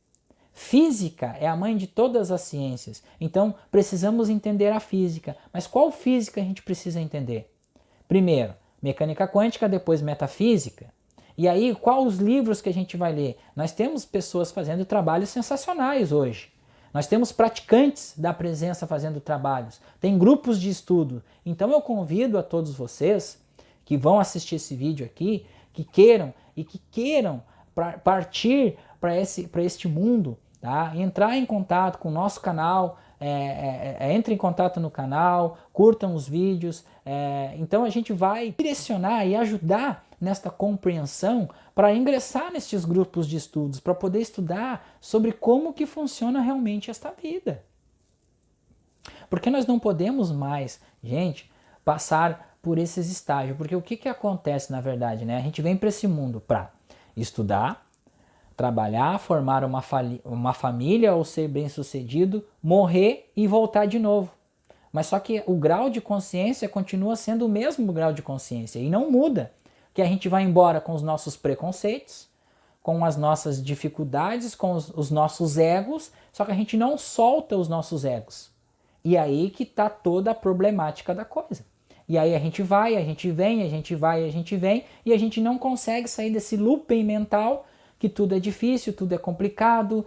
Física é a mãe de todas as ciências, então precisamos entender a física. Mas qual física a gente precisa entender? Primeiro, mecânica quântica, depois metafísica. E aí, quais os livros que a gente vai ler? Nós temos pessoas fazendo trabalhos sensacionais hoje. Nós temos praticantes da presença fazendo trabalhos. Tem grupos de estudo. Então eu convido a todos vocês que vão assistir esse vídeo aqui, que queiram partir para este mundo, tá? Entrar em contato com o nosso canal, entre em contato no canal, curtam os vídeos, então a gente vai direcionar e ajudar nesta compreensão para ingressar nestes grupos de estudos, para poder estudar sobre como que funciona realmente esta vida. Porque nós não podemos mais, gente, passar por esses estágios. Porque o que, que acontece na verdade, né? A gente vem para esse mundo para estudar, trabalhar, formar uma família ou ser bem-sucedido, morrer e voltar de novo. Mas só que o grau de consciência continua sendo o mesmo grau de consciência e não muda. Que a gente vai embora com os nossos preconceitos, com as nossas dificuldades, com os nossos egos, só que a gente não solta os nossos egos. E aí que está toda a problemática da coisa. E aí a gente vai, a gente vem, a gente vai, a gente vem, e a gente não consegue sair desse looping mental que tudo é difícil, tudo é complicado,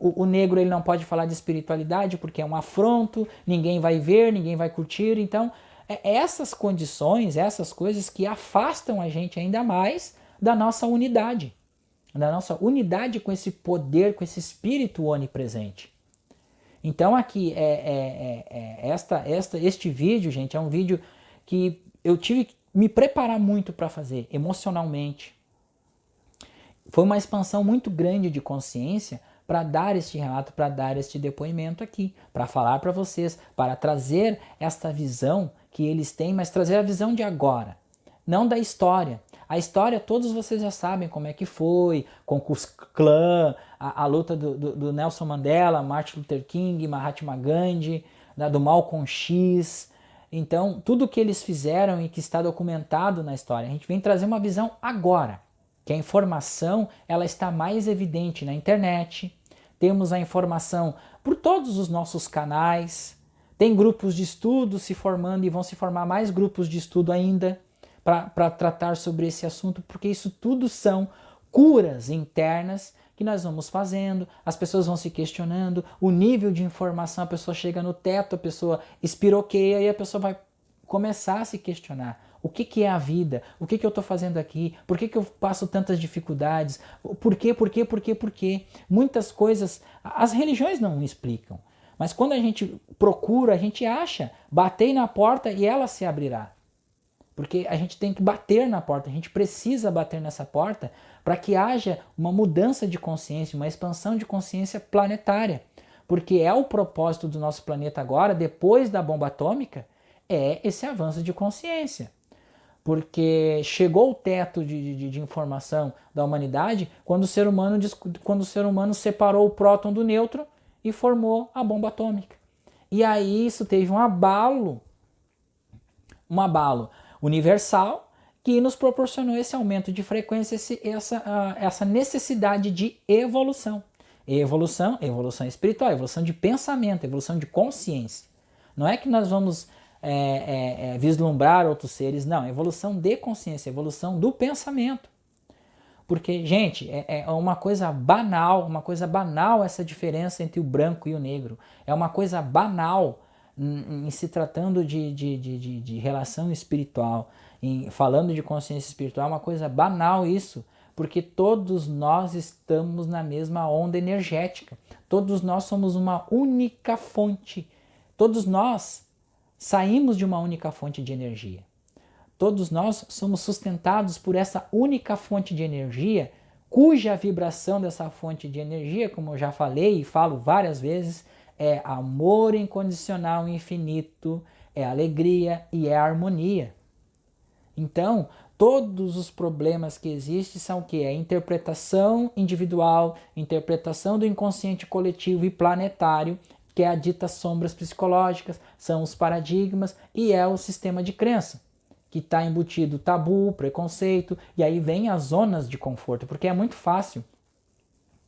o negro ele não pode falar de espiritualidade porque é um afronto, ninguém vai ver, ninguém vai curtir. Então, essas condições, essas coisas que afastam a gente ainda mais da nossa unidade com esse poder, com esse espírito onipresente. Então aqui, este vídeo, gente, é um vídeo que eu tive que me preparar muito para fazer, emocionalmente. Foi uma expansão muito grande de consciência para dar este relato, para dar este depoimento aqui, para falar para vocês, para trazer esta visão que eles têm, mas trazer a visão de agora, não da história. A história, todos vocês já sabem como é que foi, com o Ku Klux Klan, a luta do Nelson Mandela, Martin Luther King, Mahatma Gandhi, do Malcolm X. Então, tudo que eles fizeram e que está documentado na história, a gente vem trazer uma visão agora, que a informação ela está mais evidente na internet, temos a informação por todos os nossos canais, tem grupos de estudo se formando e vão se formar mais grupos de estudo ainda, para tratar sobre esse assunto, porque isso tudo são curas internas que nós vamos fazendo, as pessoas vão se questionando, o nível de informação, a pessoa chega no teto, a pessoa espiroqueia e a pessoa vai começar a se questionar. O que é a vida? O que eu estou fazendo aqui? Por que eu passo tantas dificuldades? Por quê? Muitas coisas, as religiões não explicam, mas quando a gente procura, a gente acha, batei na porta e ela se abrirá. Porque a gente tem que bater na porta, a gente precisa bater nessa porta para que haja uma mudança de consciência, uma expansão de consciência planetária. Porque é o propósito do nosso planeta agora, depois da bomba atômica, é esse avanço de consciência. Porque chegou o teto de informação da humanidade quando o ser humano separou o próton do nêutron e formou a bomba atômica. E aí isso teve um abalo universal que nos proporcionou esse aumento de frequência, essa necessidade de evolução. Evolução espiritual, evolução de pensamento, evolução de consciência. Não é que nós vamos vislumbrar outros seres, não, evolução de consciência, evolução do pensamento. Porque, gente, é uma coisa banal essa diferença entre o branco e o negro. É uma coisa banal em se tratando de relação espiritual, falando de consciência espiritual, é uma coisa banal isso, porque todos nós estamos na mesma onda energética, todos nós somos uma única fonte, todos nós saímos de uma única fonte de energia, todos nós somos sustentados por essa única fonte de energia, cuja vibração dessa fonte de energia, como eu já falei e falo várias vezes, é amor incondicional infinito, é alegria e é harmonia. Então, todos os problemas que existem são o quê? É interpretação individual, interpretação do inconsciente coletivo e planetário, que é a dita sombras psicológicas, são os paradigmas e é o sistema de crença, que está embutido tabu, preconceito, e aí vem as zonas de conforto, porque é muito fácil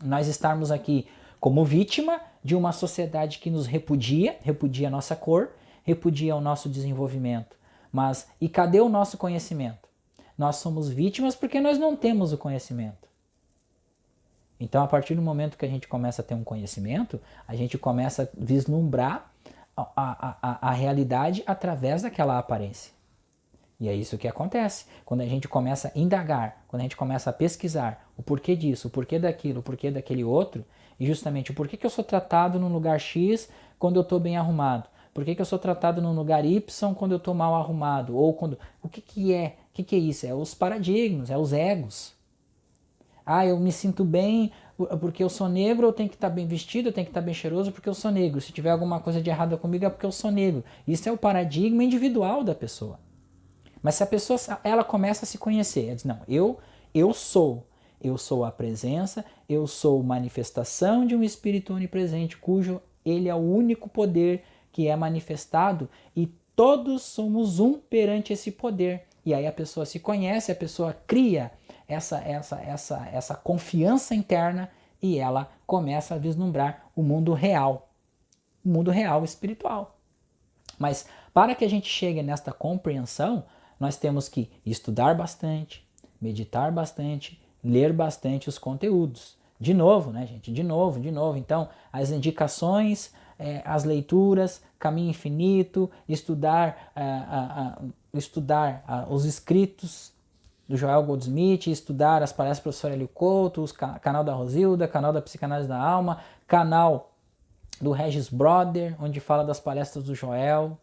nós estarmos aqui como vítima de uma sociedade que nos repudia a nossa cor, repudia o nosso desenvolvimento. Mas, e cadê o nosso conhecimento? Nós somos vítimas porque nós não temos o conhecimento. Então, a partir do momento que a gente começa a ter um conhecimento, a gente começa a vislumbrar a realidade através daquela aparência. E é isso que acontece. Quando a gente começa a indagar, quando a gente começa a pesquisar o porquê disso, o porquê daquilo, o porquê daquele outro, e justamente o porquê que eu sou tratado num lugar X quando eu estou bem arrumado, por que eu sou tratado num lugar Y quando eu estou mal arrumado, ou quando... O que é isso? É os paradigmas, é os egos. Ah, eu me sinto bem porque eu sou negro, eu tenho que estar bem vestido, eu tenho que estar bem cheiroso porque eu sou negro. Se tiver alguma coisa de errado comigo é porque eu sou negro. Isso é o paradigma individual da pessoa. Mas se a pessoa ela começa a se conhecer, ela diz, não, eu sou a presença, eu sou manifestação de um espírito onipresente, cujo ele é o único poder que é manifestado e todos somos um perante esse poder. E aí a pessoa se conhece, a pessoa cria essa confiança interna e ela começa a vislumbrar o mundo real espiritual. Mas para que a gente chegue nesta compreensão, nós temos que estudar bastante, meditar bastante, ler bastante os conteúdos. De novo, né, gente? De novo. Então, as indicações, as leituras, Caminho Infinito, estudar os escritos do Joel Goldsmith, estudar as palestras do professor Hélio Couto, canal da Rosilda, canal da Psicanálise da Alma, canal do Regis Broder, onde fala das palestras do Joel.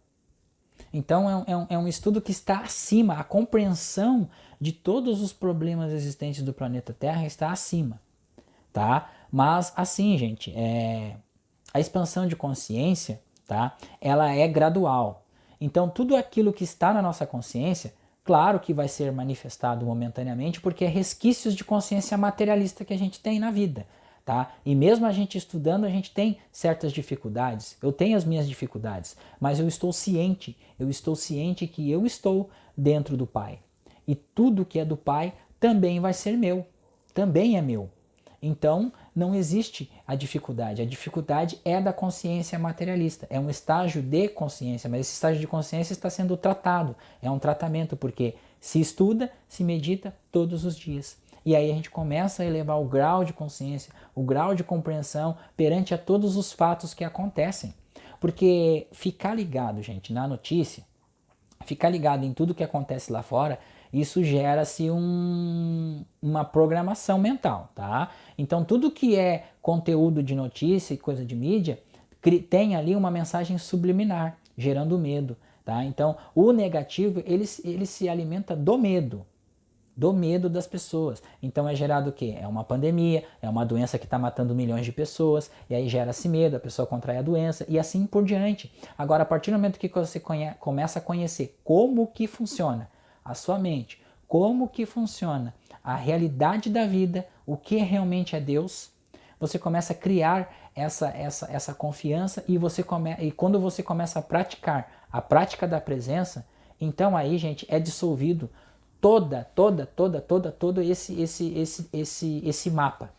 Então é um estudo que está acima, a compreensão de todos os problemas existentes do planeta Terra está acima, tá? Mas assim, gente, a expansão de consciência, tá? Ela é gradual. Então tudo aquilo que está na nossa consciência, claro que vai ser manifestado momentaneamente, porque é resquícios de consciência materialista que a gente tem na vida. Tá? E mesmo a gente estudando, a gente tem certas dificuldades. Eu tenho as minhas dificuldades, mas eu estou ciente que eu estou dentro do Pai. E tudo que é do Pai também vai ser meu, também é meu. Então, não existe a dificuldade é da consciência materialista, é um estágio de consciência, mas esse estágio de consciência está sendo tratado, é um tratamento, porque se estuda, se medita todos os dias. E aí a gente começa a elevar o grau de consciência, o grau de compreensão perante a todos os fatos que acontecem. Porque ficar ligado, gente, na notícia, ficar ligado em tudo que acontece lá fora, isso gera-se uma programação mental, tá? Então tudo que é conteúdo de notícia e coisa de mídia tem ali uma mensagem subliminar, gerando medo, tá? Então o negativo, ele se alimenta do medo das pessoas. Então é gerado o quê? É uma pandemia, é uma doença que está matando milhões de pessoas, e aí gera-se medo, a pessoa contrai a doença, e assim por diante. Agora, a partir do momento que você começa a conhecer como que funciona a sua mente, como que funciona a realidade da vida, o que realmente é Deus, você começa a criar essa confiança e quando você começa a praticar a prática da presença, então aí, gente, é dissolvido todo esse mapa,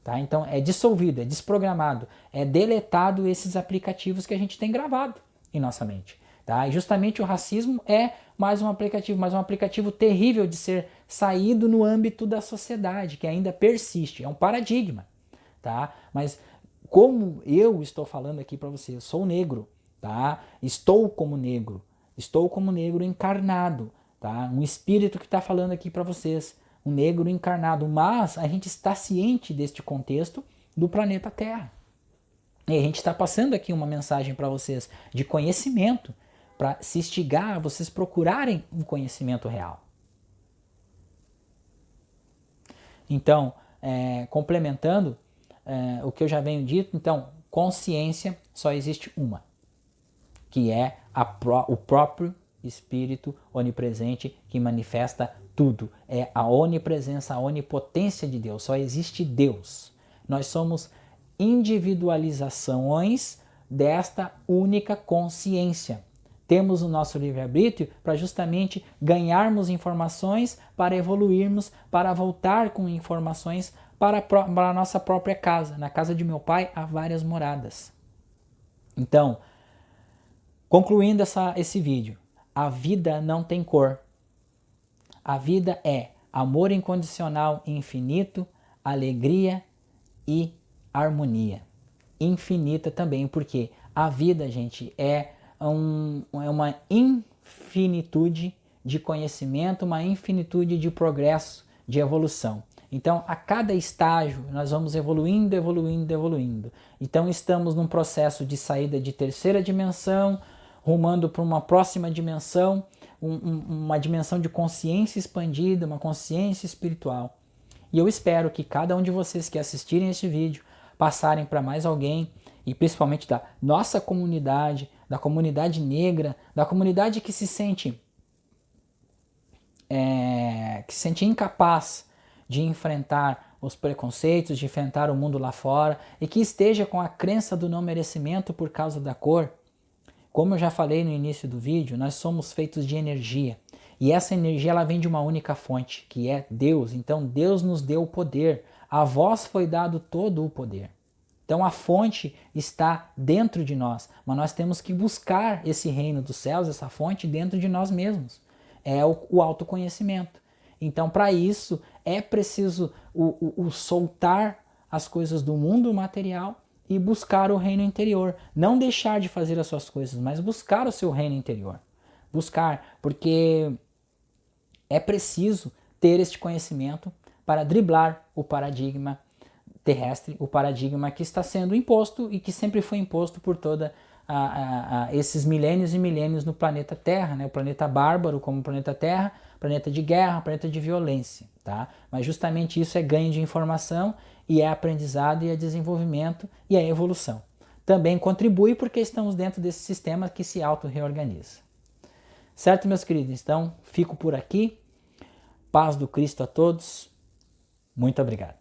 tá? Então é dissolvido, é desprogramado, é deletado esses aplicativos que a gente tem gravado em nossa mente, tá? E justamente o racismo é mais um aplicativo terrível de ser saído no âmbito da sociedade, que ainda persiste, é um paradigma, tá? Mas como eu estou falando aqui para você, eu sou negro, tá? Estou como negro encarnado, tá? Um espírito que está falando aqui para vocês, um negro encarnado, mas a gente está ciente deste contexto do planeta Terra. E a gente está passando aqui uma mensagem para vocês de conhecimento, para se instigar a vocês procurarem um conhecimento real. Então, complementando o que eu já venho dito, então, consciência só existe uma, que é o próprio Espírito onipresente que manifesta tudo. É a onipresença, a onipotência de Deus. Só existe Deus. Nós somos individualizações desta única consciência. Temos o nosso livre-arbítrio para justamente ganharmos informações, para evoluirmos, para voltar com informações para a nossa própria casa. Na casa de meu pai há várias moradas. Então, concluindo esse vídeo, a vida não tem cor. A vida é amor incondicional e infinito, alegria e harmonia. Infinita também, porque a vida, gente, é uma infinitude de conhecimento, uma infinitude de progresso, de evolução. Então, a cada estágio, nós vamos evoluindo. Então, estamos num processo de saída de terceira dimensão, rumando para uma próxima dimensão, uma dimensão de consciência expandida, uma consciência espiritual. E eu espero que cada um de vocês que assistirem este vídeo passarem para mais alguém, e principalmente da nossa comunidade, da comunidade negra, da comunidade que se sente incapaz de enfrentar os preconceitos, de enfrentar o mundo lá fora, e que esteja com a crença do não merecimento por causa da cor. Como eu já falei no início do vídeo, nós somos feitos de energia. E essa energia ela vem de uma única fonte, que é Deus. Então Deus nos deu o poder. A vós foi dado todo o poder. Então a fonte está dentro de nós, mas nós temos que buscar esse reino dos céus, essa fonte dentro de nós mesmos. É o autoconhecimento. Então para isso é preciso o soltar as coisas do mundo material e buscar o reino interior. Não deixar de fazer as suas coisas, mas buscar o seu reino interior. Buscar, porque é preciso ter este conhecimento para driblar o paradigma terrestre, o paradigma que está sendo imposto e que sempre foi imposto por toda esses milênios e milênios no planeta Terra, né? O planeta bárbaro como o planeta Terra, planeta de guerra, planeta de violência, tá? Mas justamente isso é ganho de informação e é aprendizado e é desenvolvimento e é evolução. Também contribui porque estamos dentro desse sistema que se auto-reorganiza. Certo, meus queridos? Então, fico por aqui. Paz do Cristo a todos. Muito obrigado.